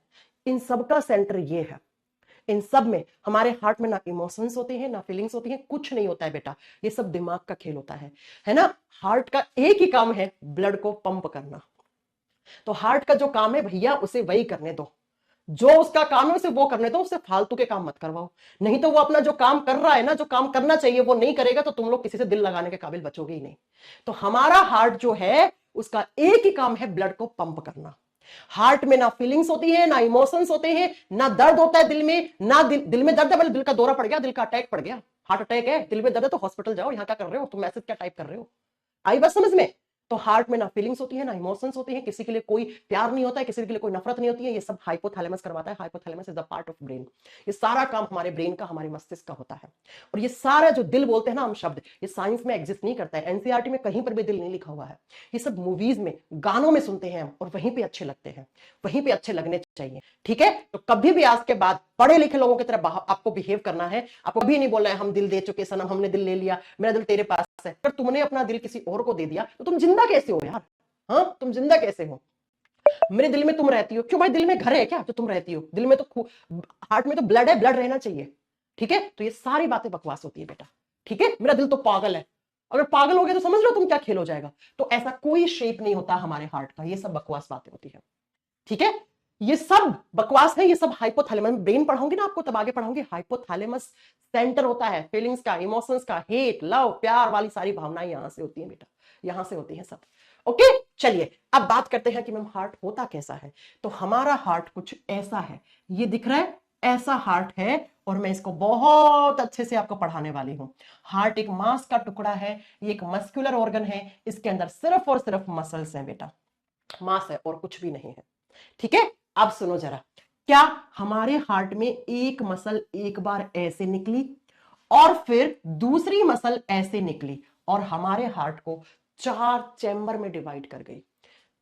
इन सब का सेंटर ये है, इन सब में हमारे हार्ट में ना इमोशंस होते हैं ना फीलिंग्स होती हैं, कुछ नहीं होता है बेटा। ये सब दिमाग का खेल होता है ना। हार्ट का एक ही काम है, ब्लड को पंप करना। तो हार्ट का जो काम है भैया उसे वही करने दो, जो उसका काम है उसे वो करने दो, उसे फालतू के काम मत करवाओ। नहीं तो वो अपना जो काम कर रहा है ना, जो काम करना चाहिए वो नहीं करेगा, तो तुम लोग किसी से दिल लगाने के काबिल बचोगे ही नहीं। तो हमारा हार्ट जो है उसका एक ही काम है, ब्लड को पंप करना। हार्ट में ना फीलिंग्स होती है, ना इमोशंस होते हैं, ना दर्द होता है दिल में, ना दिल में दर्द है, मतलब दिल का दौरा पड़ गया, दिल का अटैक पड़ गया, हार्ट अटैक है, दिल में दर्द है तो हॉस्पिटल जाओ। यहां क्या कर रहे हो तुम, मैसेज क्या टाइप कर रहे हो? आई बात समझ में? तो हार्ट में ना फीलिंग्स होती है ना इमोशंस होती है, किसी के लिए कोई प्यार नहीं होता है, किसी के लिए कोई नफरत नहीं होती है, ये सब हाइपोथैलेमस करवाता है। Hypothalamus is the part of brain. ये सारा काम हमारे ब्रेन का, हमारे मस्तिष्क का होता है। और ये सारा जो दिल बोलते हैं ना हम शब्द, ये साइंस में एग्जिस्ट नहीं करता है, एनसीईआरटी में कहीं पर भी दिल नहीं लिखा हुआ है। ये सब मूवीज में, गानों में सुनते हैं हम, और वहीं पे अच्छे लगते हैं, वहीं पे अच्छे लगने चाहिए। ठीक है, तो कभी भी आज के बाद पढ़े लिखे लोगों की तरह आपको बिहेव करना है। आपको कभी नहीं बोलना है हम दिल दे चुके सनम, हमने दिल ले लिया, मेरा दिल तेरे पास है। अगर तुमने अपना दिल किसी और को दे दिया तो तुम जिंदा कैसे हो यार? हाँ, तुम जिंदा कैसे हो? मेरे दिल में तुम रहती हो, क्यों भाई दिल में घर है क्या जो तुम रहती हो? दिल में तो, हार्ट में तो ब्लड है, ब्लड रहना चाहिए। ठीक है, तो ये सारी बातें बकवास होती है बेटा। ठीक है, मेरा दिल तो पागल है, अगर पागल हो गया तो समझ लो तुम क्या खेल हो जाएगा। तो ऐसा कोई शेप नहीं होता हमारे हार्ट का, ये सब बकवास बातें होती है। ठीक है, ये सब बकवास है, ये सब हाइपोथैलेमस। ब्रेन पढ़ाऊंगी ना आपको, तब आगे पढ़ाऊंगी। हाइपोथैलेमस सेंटर होता है फीलिंग्स का, इमोशंस का, हेट लव प्यार वाली सारी भावनाएं यहां से होती हैं बेटा, यहां से होती हैं सब। ओके, चलिए अब बात करते हैं कि मैम हार्ट होता कैसा है। तो हमारा हार्ट कुछ ऐसा है, ये दिख रहा है, ऐसा हार्ट है, और मैं इसको बहुत अच्छे से आपको पढ़ाने वाली हूं। हार्ट एक मांस का टुकड़ा है, ये एक मस्कुलर ऑर्गन है, इसके अंदर सिर्फ और सिर्फ मसल्स हैं बेटा, मांस है और कुछ भी नहीं है। ठीक है, अब सुनो जरा, क्या हमारे हार्ट में एक मसल एक बार ऐसे निकली और फिर दूसरी मसल ऐसे निकली और हमारे हार्ट को 4 चैम्बर में डिवाइड कर गई?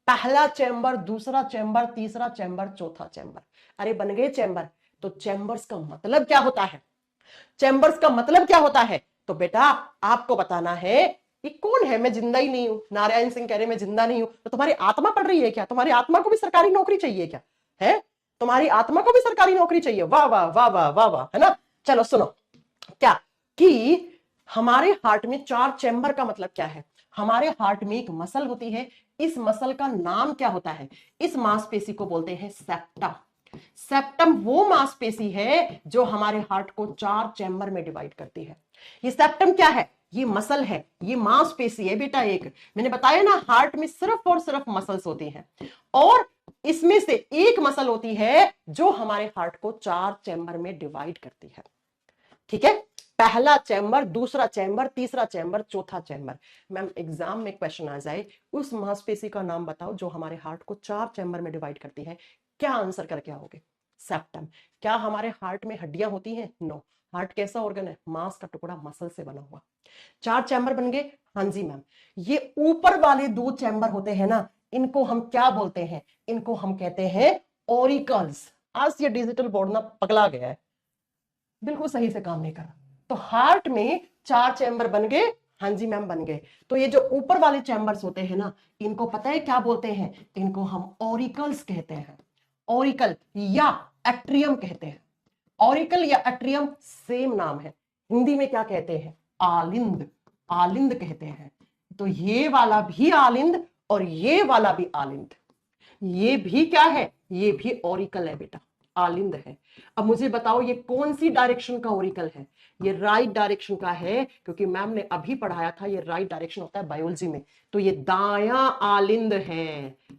पहला चैम्बर, दूसरा चैम्बर, तीसरा चैम्बर, चौथा चैम्बर, अरे बन गए चैम्बर। तो चैम्बर्स का मतलब क्या होता है? चैम्बर्स का मतलब क्या होता है? तो बेटा आपको बताना है, ये कौन है? मैं जिंदा ही नहीं हूं, नारायण सिंह कह रहे मैं जिंदा नहीं हूं। तो तुम्हारी आत्मा पढ़ रही है क्या? तुम्हारी आत्मा को भी सरकारी नौकरी चाहिए क्या? है, तुम्हारी आत्मा को भी सरकारी नौकरी चाहिए? वाह वाह वाह वाह वाह वाह, है ना। चलो सुनो, क्या कि हमारे हार्ट में 4 चैम्बर का मतलब क्या है? हमारे हार्ट में एक मसल होती है, इस मसल का नाम क्या होता है? इस मांसपेशी को बोलते हैं सेप्टम। सेप्टम वो मांसपेशी है जो हमारे हार्ट को 4 चैम्बर में डिवाइड करती है। ये सेप्टम क्या है? ये मसल है, ये मांसपेशी है बेटा। एक मैंने बताया ना, हार्ट में सिर्फ और सिर्फ मसल्स होती हैं, और इसमें से एक मसल होती है जो हमारे हार्ट को 4 चैम्बर में डिवाइड करती है। ठीक है, पहला चैम्बर, दूसरा चैम्बर, तीसरा चैम्बर, चौथा चैम्बर। मैम एग्जाम में क्वेश्चन आ जाए उस मांसपेशी का नाम बताओ जो हमारे हार्ट को 4 चैम्बर में डिवाइड करती है, क्या आंसर करके आओगे? सेप्टम। क्या हमारे हार्ट में हड्डियां होती हैं? नो। हार्ट कैसा ऑर्गन है? मांस का टुकड़ा, मसल से बना हुआ। 4 चैम्बर बन गए। हाँ जी मैम। ये ऊपर वाले 2 चैम्बर होते हैं ना, इनको हम क्या बोलते हैं? इनको हम कहते हैं ऑरिकल्स। आज ये डिजिटल बोर्ड ना पगला गया है, बिल्कुल सही से काम नहीं कर रहा। तो हार्ट में 4 चैम्बर बन गए। हाँ जी मैम बन गए। तो ये जो ऊपर वाले चैम्बर्स होते हैं ना, इनको पता है क्या बोलते हैं? इनको हम ऑरिकल्स कहते हैं। ऑरिकल या एट्रियम कहते हैं। ऑरिकल या एट्रियम सेम नाम है। हिंदी में क्या कहते हैं? आलिंद। आलिंद कहते हैं। तो ये वाला भी आलिंद और ये वाला भी आलिंद। ये भी क्या है? ये भी ऑरिकल है बेटा, आलिंद है। अब मुझे बताओ ये कौन सी डायरेक्शन का ऑरिकल है? ये राइट डायरेक्शन का है, क्योंकि मैम ने अभी पढ़ाया था ये राइट डायरेक्शन होता है बायोलॉजी में। तो ये दायां आलिंद है।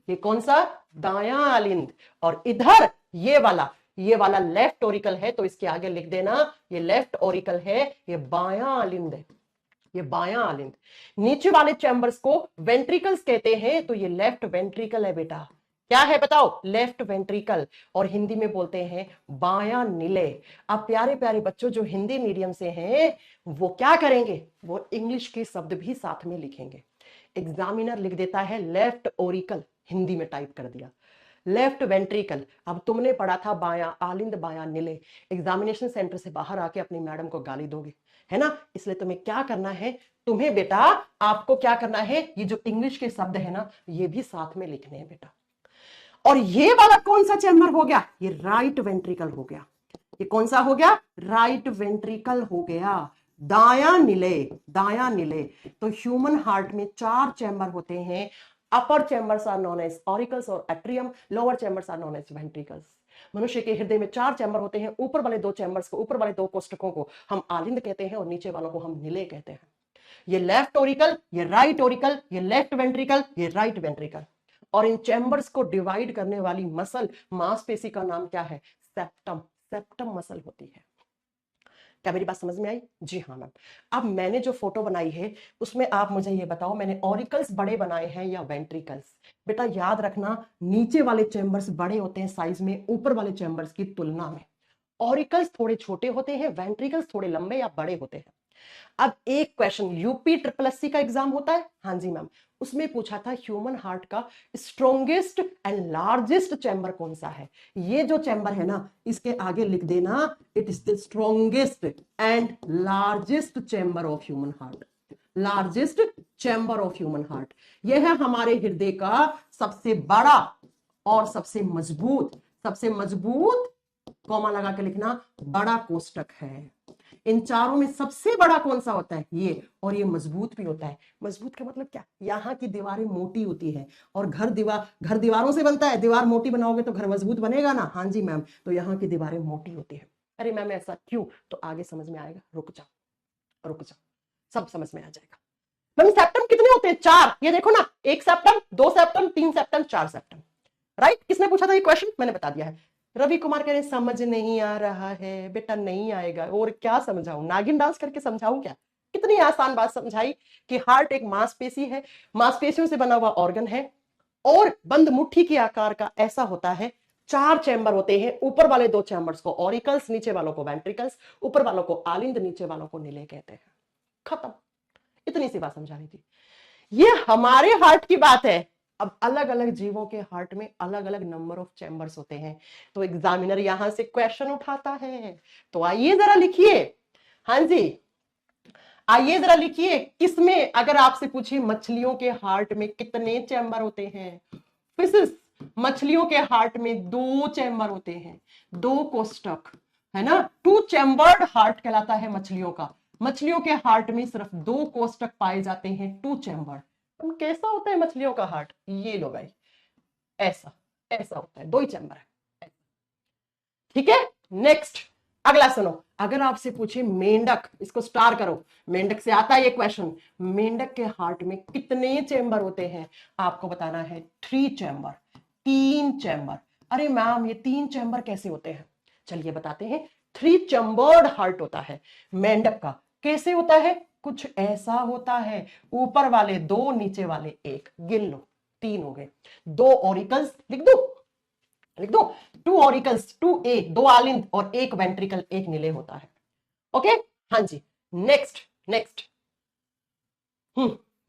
ये कौन सा? दायां आलिंद। और इधर ये वाला लेफ्ट ऑरिकल है, तो इसके आगे लिख देना ये लेफ्ट ऑरिकल है, ये बायां आलिंद है। ये बायां आलिंद। नीचे वाले चैम्बर्स को वेंट्रिकल्स कहते हैं, तो ये लेफ्ट वेंट्रिकल है बेटा। क्या है बताओ? Left ventricle. और हिंदी में बोलते हैं बायां निलय। अब प्यारे प्यारे बच्चों जो हिंदी मीडियम से हैं वो क्या करेंगे? वो इंग्लिश के शब्द भी साथ में लिखेंगे। एग्जामिनर लिख देता है लेफ्ट ओरिकल, हिंदी में टाइप कर दिया लेफ्ट वेंट्रिकल। अब तुमने पढ़ा था बायां आलिंद बायां निलय। एग्जामिनेशन सेंटर से बाहर आके अपनी मैडम को गाली दोगे, है ना? इसलिए तुम्हें क्या करना है? तुम्हें बेटा आपको क्या करना है? ये जो इंग्लिश के शब्द है ना, ये भी साथ में लिखने हैं बेटा। और ये वाला कौन सा चैम्बर हो गया? ये राइट वेंट्रिकल हो गया। ये कौन सा हो गया? राइट वेंट्रिकल हो गया। दायां निलय, दायां निलय। तो ह्यूमन हार्ट में 4 चैम्बर होते हैं। Upper chambers are known as auricles और atrium, lower chambers are known as ventricles. मनुष्य के हृदय में 4 चैम्बर होते हैं। ऊपर वाले 2 चैम्बर्स को, ऊपर वाले 2 कोष्ठकों को हम आलिंद कहते हैं और नीचे वालों को हम निलय कहते हैं। ये लेफ्ट ओरिकल, ये राइट ओरिकल, ये लेफ्ट वेंट्रिकल, ये राइट वेंट्रिकल। और इन चैम्बर्स को डिवाइड करने वाली मसल, मांसपेशी का नाम क्या है? सेप्टम। सेप्टम मसल होती है। क्या मेरी बात समझ में आई? जी हाँ मैम। अब मैंने जो फोटो बनाई है उसमें आप मुझे ये बताओ, मैंने ऑरिकल्स बड़े बनाए हैं या वेंट्रिकल्स? बेटा याद रखना, नीचे वाले चैम्बर्स बड़े होते हैं साइज में ऊपर वाले चैम्बर्स की तुलना में। ऑरिकल्स थोड़े छोटे होते हैं, वेंट्रिकल्स थोड़े लंबे या बड़े होते हैं। अब एक क्वेश्चन यूपी ट्रिपल एससी का एग्जाम होता है, हाँ जी मैम, उसमें पूछा था ह्यूमन हार्ट का स्ट्रॉन्गेस्ट एंड लार्जेस्ट चैम्बर कौन सा है? ये जो चैम्बर है ना, इसके आगे लिख देना it is the strongest and largest chamber of human heart. Largest chamber of human heart, यह है हमारे हृदय का सबसे बड़ा और सबसे मजबूत, सबसे मजबूत कॉमा लगा के लिखना, बड़ा कोष्टक है। इन चारों में सबसे बड़ा कौन सा होता है? ये। और ये मजबूत भी होता है। मजबूत का मतलब क्या? यहाँ की दीवारें मोटी होती है और घर दीवारों से बनता है। दीवार मोटी बनाओगे तो घर मजबूत बनेगा ना? हाँ जी मैम। तो यहाँ की दीवारें मोटी होती है। अरे मैम ऐसा क्यों? तो आगे समझ में आएगा, रुक जाओ रुक जाओ, सब समझ में आ जाएगा। मैम सेप्टम कितने होते हैं? 4। ये देखो ना, 1 septum, 2 septum, 3 septum, 4 septum. Right? किसने पूछा था ये क्वेश्चन? मैंने बता दिया है। रवि कुमार कह रहे समझ नहीं आ रहा है। बेटा नहीं आएगा, और क्या समझाऊं? नागिन डांस करके समझाऊं क्या? कितनी आसान बात समझाई कि हार्ट एक मांसपेशी है, मांसपेशियों से बना हुआ ऑर्गन है और बंद मुट्ठी के आकार का ऐसा होता है। 4 चैम्बर होते हैं। ऊपर वाले 2 चैम्बर्स को ऑरिकल्स, नीचे वालों को वेंट्रिकल्स, ऊपर वालों को आलिंद, नीचे वालों को निलय कहते हैं। खत्म। इतनी सी बात समझानी थी। ये हमारे हार्ट की बात है। अब अलग अलग जीवों के हार्ट में अलग अलग नंबर ऑफ चैम्बर्स होते हैं। तो एग्जामिनर यहां से क्वेश्चन उठाता है। तो आइए जरा लिखिए। हाँ जी, आइए जरा लिखिए। किसमें, अगर आपसे पूछे मछलियों के हार्ट में कितने चैम्बर होते हैं? फिशिस, मछलियों के हार्ट में 2 चैम्बर होते हैं, 2 कोष्ठक, है ना? 2 चैम्बर्ड हार्ट कहलाता है मछलियों का। मछलियों के हार्ट में सिर्फ 2 कोष्ठक पाए जाते हैं, 2 चैम्बर। कैसा होता है मछलियों का हार्ट? ये लो भाई, ऐसा ऐसा होता है, 2 ही चैम्बर है। ठीक है, नेक्स्ट अगला सुनो। अगर आपसे पूछे मेंढक, इसको स्टार करो, मेंढक से आता है ये क्वेश्चन, मेंढक के हार्ट में कितने चैम्बर होते हैं? आपको बताना है 3 चैम्बर, 3 चैम्बर। अरे मैम ये 3 चैम्बर कैसे होते हैं? चलिए बताते हैं। 3 चैम्बर्ड हार्ट होता है मेंढक का। कैसे होता है? कुछ ऐसा होता है, ऊपर वाले 2, नीचे वाले 1, गिन लो 3 हो गए। 2 ऑरिकल्स लिख दो, लिख दो 2 ऑरिकल्स, 2 ए, 2 आलिंद और 1 वेंट्रिकल, 1 निले होता है। ओके, हाँ जी। नेक्स्ट नेक्स्ट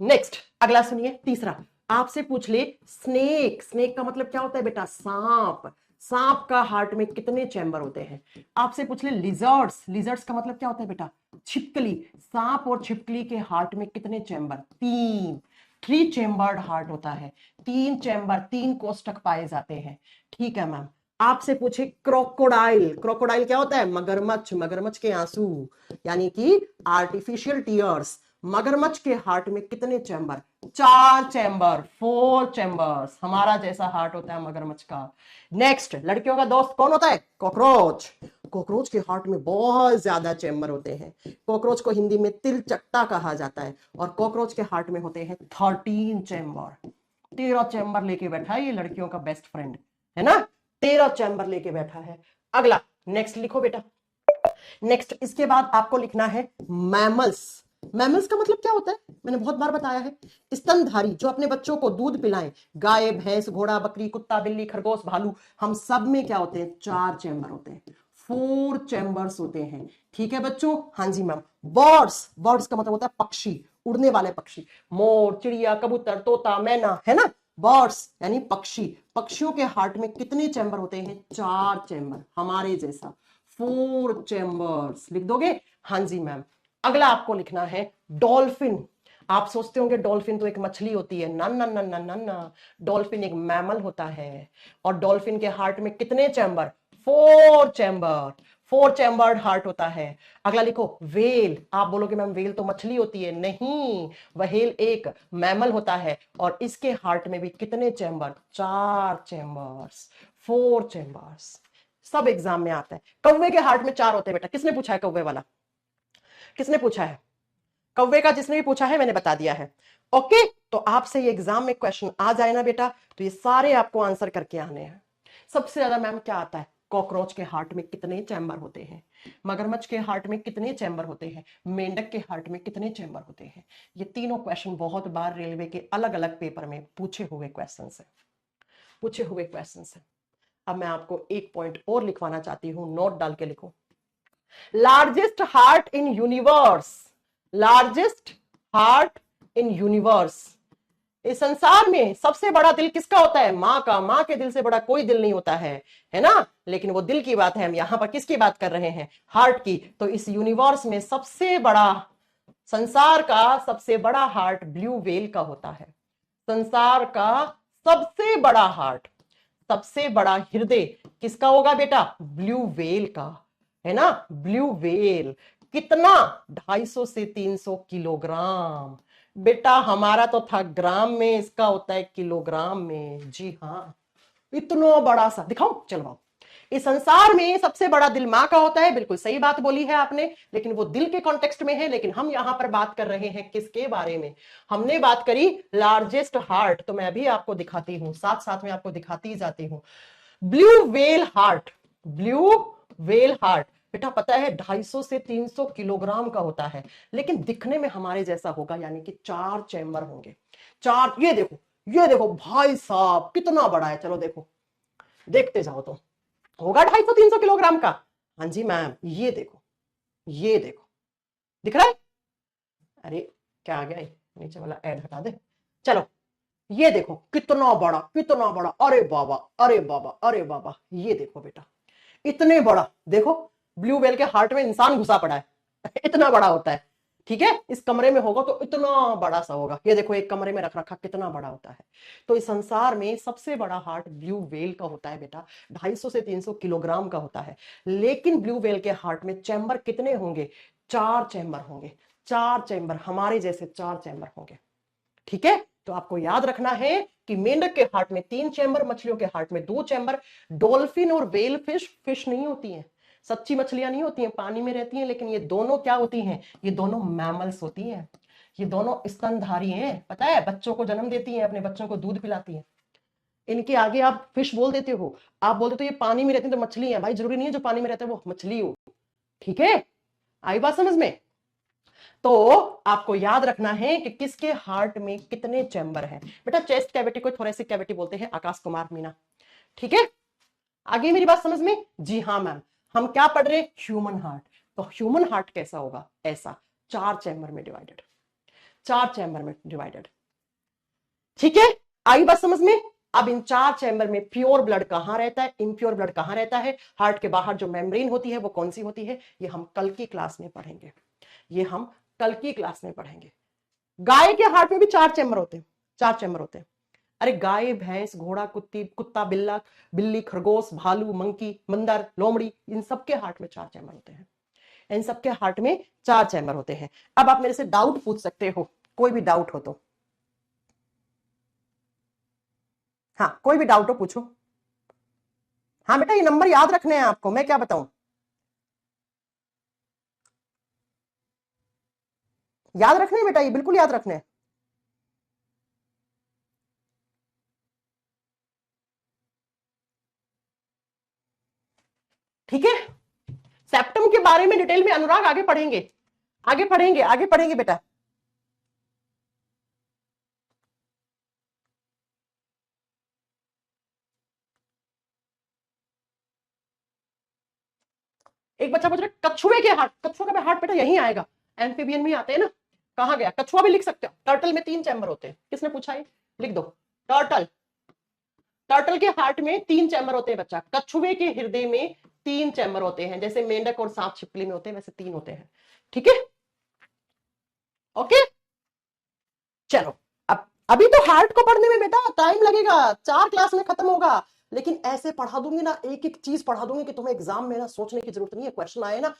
नेक्स्ट अगला सुनिए, तीसरा आपसे पूछ ले, स्नेक, स्नेक का मतलब क्या होता है बेटा? सांप। सांप का हार्ट में कितने चैम्बर होते हैं? आपसे पूछ ले, लिजर्ड्स, लिजर्ड्स का मतलब क्या होता है बेटा? छिपकली। सांप और छिपकली के हार्ट में कितने चैम्बर? 3। 3 चैम्बर्ड हार्ट होता है, 3 चैम्बर, 3 कोष्ठक पाए जाते हैं। ठीक है मैम। आपसे पूछे क्रोकोडाइल, क्रोकोडाइल क्या होता है? मगरमच्छ, मगरमच्छ के आंसू, यानी कि आर्टिफिशियल टीयर्स। मगरमच्छ के हार्ट में कितने चैम्बर? 4 chamber, 4 chambers. हमारा जैसा हार्ट होता है मगरमच्छ का। नेक्स्ट, लड़कियों का दोस्त कौन होता है? कॉकरोच। कॉकरोच के हार्ट में बहुत ज्यादा चैम्बर होते हैं। कॉकरोच को हिंदी में तिलचट्टा कहा जाता है, और कॉकरोच के हार्ट में होते हैं 13 चैम्बर। 13 चैम्बर लेके बैठा है ये लड़कियों का बेस्ट फ्रेंड, है ना? 13 चैम्बर लेके बैठा है। अगला, नेक्स्ट लिखो बेटा। नेक्स्ट, इसके बाद आपको लिखना है मैमल्स। मैमल्स का मतलब क्या होता है? मैंने बहुत बार बताया है, स्तनधारी जो अपने बच्चों को दूध पिलाएं। गाय, भैंस, घोड़ा, बकरी, कुत्ता, बिल्ली, खरगोश, भालू, हम सब में क्या होते हैं? 4 चैम्बर होते हैं, 4 चैम्बर्स होते हैं। ठीक है बच्चों? हाँ जी मैम। बर्ड्स, बर्ड्स का मतलब होता है पक्षी, उड़ने वाले पक्षी। मोर, चिड़िया, कबूतर, तोता, मैना, है ना? बर्ड्स यानी पक्षी। पक्षियों के हार्ट में कितने चैम्बर होते हैं? 4 चैम्बर, हमारे जैसा 4 चैम्बर्स। लिख दोगे? हाँ जी मैम। अगला आपको लिखना है डॉल्फिन। आप सोचते होंगे डॉल्फिन तो एक मछली होती है, ना ना ना ना ना ना, डॉल्फिन एक मैमल होता है। और डॉल्फिन के हार्ट में कितने चैम्बर? 4 चैम्बर, 4 चैम्बर्ड हार्ट होता है। अगला लिखो वेल। आप बोलोगे मैम वेल तो मछली होती है, नहीं, व्हेल एक मैमल होता है, और इसके हार्ट में भी कितने चैम्बर? 4 chambers, 4 chambers. सब एग्जाम में आता है। कौवे के हार्ट में 4 होते हैं बेटा। किसने पूछा है कौवे वाला? किसने पूछा है? कौवे का जिसने भी पूछा है मैंने बता दिया है। ओके, तो आपसे ये एग्जाम में क्वेश्चन आ जाए ना बेटा, तो ये सारे आपको आंसर करके आने हैं। सबसे ज्यादा मैम क्या आता है? कॉकरोच के हार्ट में कितने चैम्बर होते हैं? मगरमच्छ के हार्ट में कितने चैम्बर होते हैं? मेंढक के हार्ट में कितने चैम्बर होते हैं? ये तीनों क्वेश्चन बहुत बार रेलवे के अलग अलग पेपर में पूछे हुए क्वेश्चन है, पूछे हुए क्वेश्चन है। अब मैं आपको एक पॉइंट और लिखवाना चाहती हूं, नोट डाल के लिखो। Largest heart in universe, largest heart in universe. इस संसार में सबसे बड़ा दिल किसका होता है? मां का। मां के दिल से बड़ा कोई दिल नहीं होता है ना? लेकिन वो दिल की बात है, हम यहां पर किसकी बात कर रहे हैं? हार्ट की। तो इस यूनिवर्स में सबसे बड़ा, संसार का सबसे बड़ा हार्ट ब्लू व्हेल का होता है। संसार का सबसे बड़ा हार्ट, सबसे बड़ा हृदय किसका होगा बेटा? ब्लू व्हेल का, है ना? Blue whale. कितना? 250 से 300 किलोग्राम। बेटा हमारा तो था ग्राम में, इसका होता है किलोग्राम में। जी हाँ, इतना बड़ा सा। दिखाओ, चलवाओ। इस संसार में सबसे बड़ा दिल मां का होता है, बिल्कुल सही बात बोली है आपने, लेकिन वो दिल के कॉन्टेक्स्ट में है। लेकिन हम यहां पर बात कर रहे हैं किसके बारे में? हमने बात करी लार्जेस्ट हार्ट। तो मैं भी आपको दिखाती हूं, साथ साथ में आपको दिखाती ही जाती हूं। Blue whale heart, blue whale heart बेटा पता है 250 से 300 किलोग्राम का होता है, लेकिन दिखने में हमारे जैसा होगा, यानी कि 4 चैम्बर होंगे। 4, ये देखो, ये देखो भाई साहब कितना बड़ा है। चलो देखो, देखते जाओ तो होगा 250-300 किलोग्राम का। हाँ जी मैम, ये देखो, ये देखो, दिख रहा है? अरे क्या आ गया है? नीचे वाला ऐड हटा दे। चलो, ये देखो कितना बड़ा, कितना बड़ा। अरे बाबा, अरे बाबा, अरे बाबा, ये देखो बेटा, इतने बड़ा। देखो, ब्लू व्हेल के हार्ट में इंसान घुसा पड़ा है। इतना बड़ा होता है। ठीक है, इस कमरे में होगा तो इतना बड़ा सा होगा। ये देखो, एक कमरे में रख रखा, कितना बड़ा होता है। तो इस संसार में सबसे बड़ा हार्ट ब्लू व्हेल का होता है बेटा, 250 से 300 किलोग्राम का होता है। लेकिन ब्लू व्हेल के हार्ट में चैम्बर कितने होंगे? 4 चैम्बर होंगे। 4 चैम्बर, हमारे जैसे 4 चैम्बर होंगे। ठीक है, तो आपको याद रखना है कि मेंढक के हार्ट में 3 चैम्बर, मछलियों के हार्ट में 2 चैम्बर। डॉल्फिन और व्हेल फिश, फिश नहीं होती हैं, सच्ची मछलियां नहीं होती हैं, पानी में रहती हैं। लेकिन ये दोनों क्या होती हैं? ये दोनों मैमल्स होती हैं। ये दोनों स्तनधारी हैं। पता है, बच्चों को जन्म देती हैं, अपने बच्चों को दूध पिलाती हैं। इनके आगे आप फिश बोल देते हो, आप बोलते हो ये पानी में रहती है तो मछली है। भाई जरूरी नहीं है जो पानी में रहता है वो मछली हो। ठीक है, आई बात समझ में? तो आपको याद रखना है कि किसके हार्ट में कितने चैम्बर हैं। बेटा चेस्ट कैविटी को थोरेसिक कैविटी बोलते हैं, आकाश कुमार मीना। ठीक है, आगे मेरी बात समझ में? जी हाँ मैम, हम क्या पढ़ रहे हैं? Human heart. तो ह्यूमन हार्ट कैसा होगा? ऐसा, 4 चैम्बर में डिवाइडेड, 4 चैम्बर में डिवाइडेड। ठीक है, आई बात समझ में? अब इन 4 चैम्बर में प्योर ब्लड कहां रहता है, इम्प्योर ब्लड कहां रहता है, हार्ट के बाहर जो मेम्ब्रेन होती है वो कौन सी होती है, ये हम कल की क्लास में पढ़ेंगे, ये हम कल की क्लास में पढ़ेंगे। गाय के हार्ट में भी 4 चैम्बर होते हैं, 4 चैम्बर होते हैं। अरे गाय, भैंस, घोड़ा, कुत्ता, बिल्ला, बिल्ली, खरगोश, भालू, मंकी, बंदर, लोमड़ी, इन सबके हार्ट में 4 चैम्बर होते हैं, इन सबके हार्ट में 4 चैम्बर होते हैं। अब आप मेरे से डाउट पूछ सकते हो, कोई भी डाउट हो तो। हाँ, कोई भी डाउट हो पूछो। हाँ बेटा, ये नंबर याद रखने हैं आपको, मैं क्या बताऊं, याद रखने हैं बेटा, ये बिल्कुल याद रखने हैं। ठीक है, सेप्टम के बारे में डिटेल में अनुराग आगे पढ़ेंगे, आगे पढ़ेंगे, आगे पढ़ेंगे बेटा। एक बच्चा पूछ रहा है कछुए के हार्ट, कछुआ का हार्ट बेटा यही आएगा, एम्फीबियन में आते हैं ना। कहा गया? कछुआ भी लिख सकते हो, टर्टल में 3 चैम्बर होते हैं, किसने पूछा है? लिख दो, टर्टल, टर्टल के हार्ट में 3 चैम्बर होते हैं बच्चा, कछुए के हृदय में 3 चैम्बर होते हैं, जैसे मेंढक और सांप छिपकली में होते हैं वैसे 3 होते हैं। ठीक है, ओके, चलो। अब अभी तो हार्ट को पढ़ने में बेटा टाइम लगेगा, 4 क्लास में खत्म होगा, लेकिन ऐसे पढ़ा दूंगी ना, एक एक चीज पढ़ा दूंगी कि तुम्हें एग्जाम में ना सोचने की जरूरत नहीं है, क्वेश्चन आए ना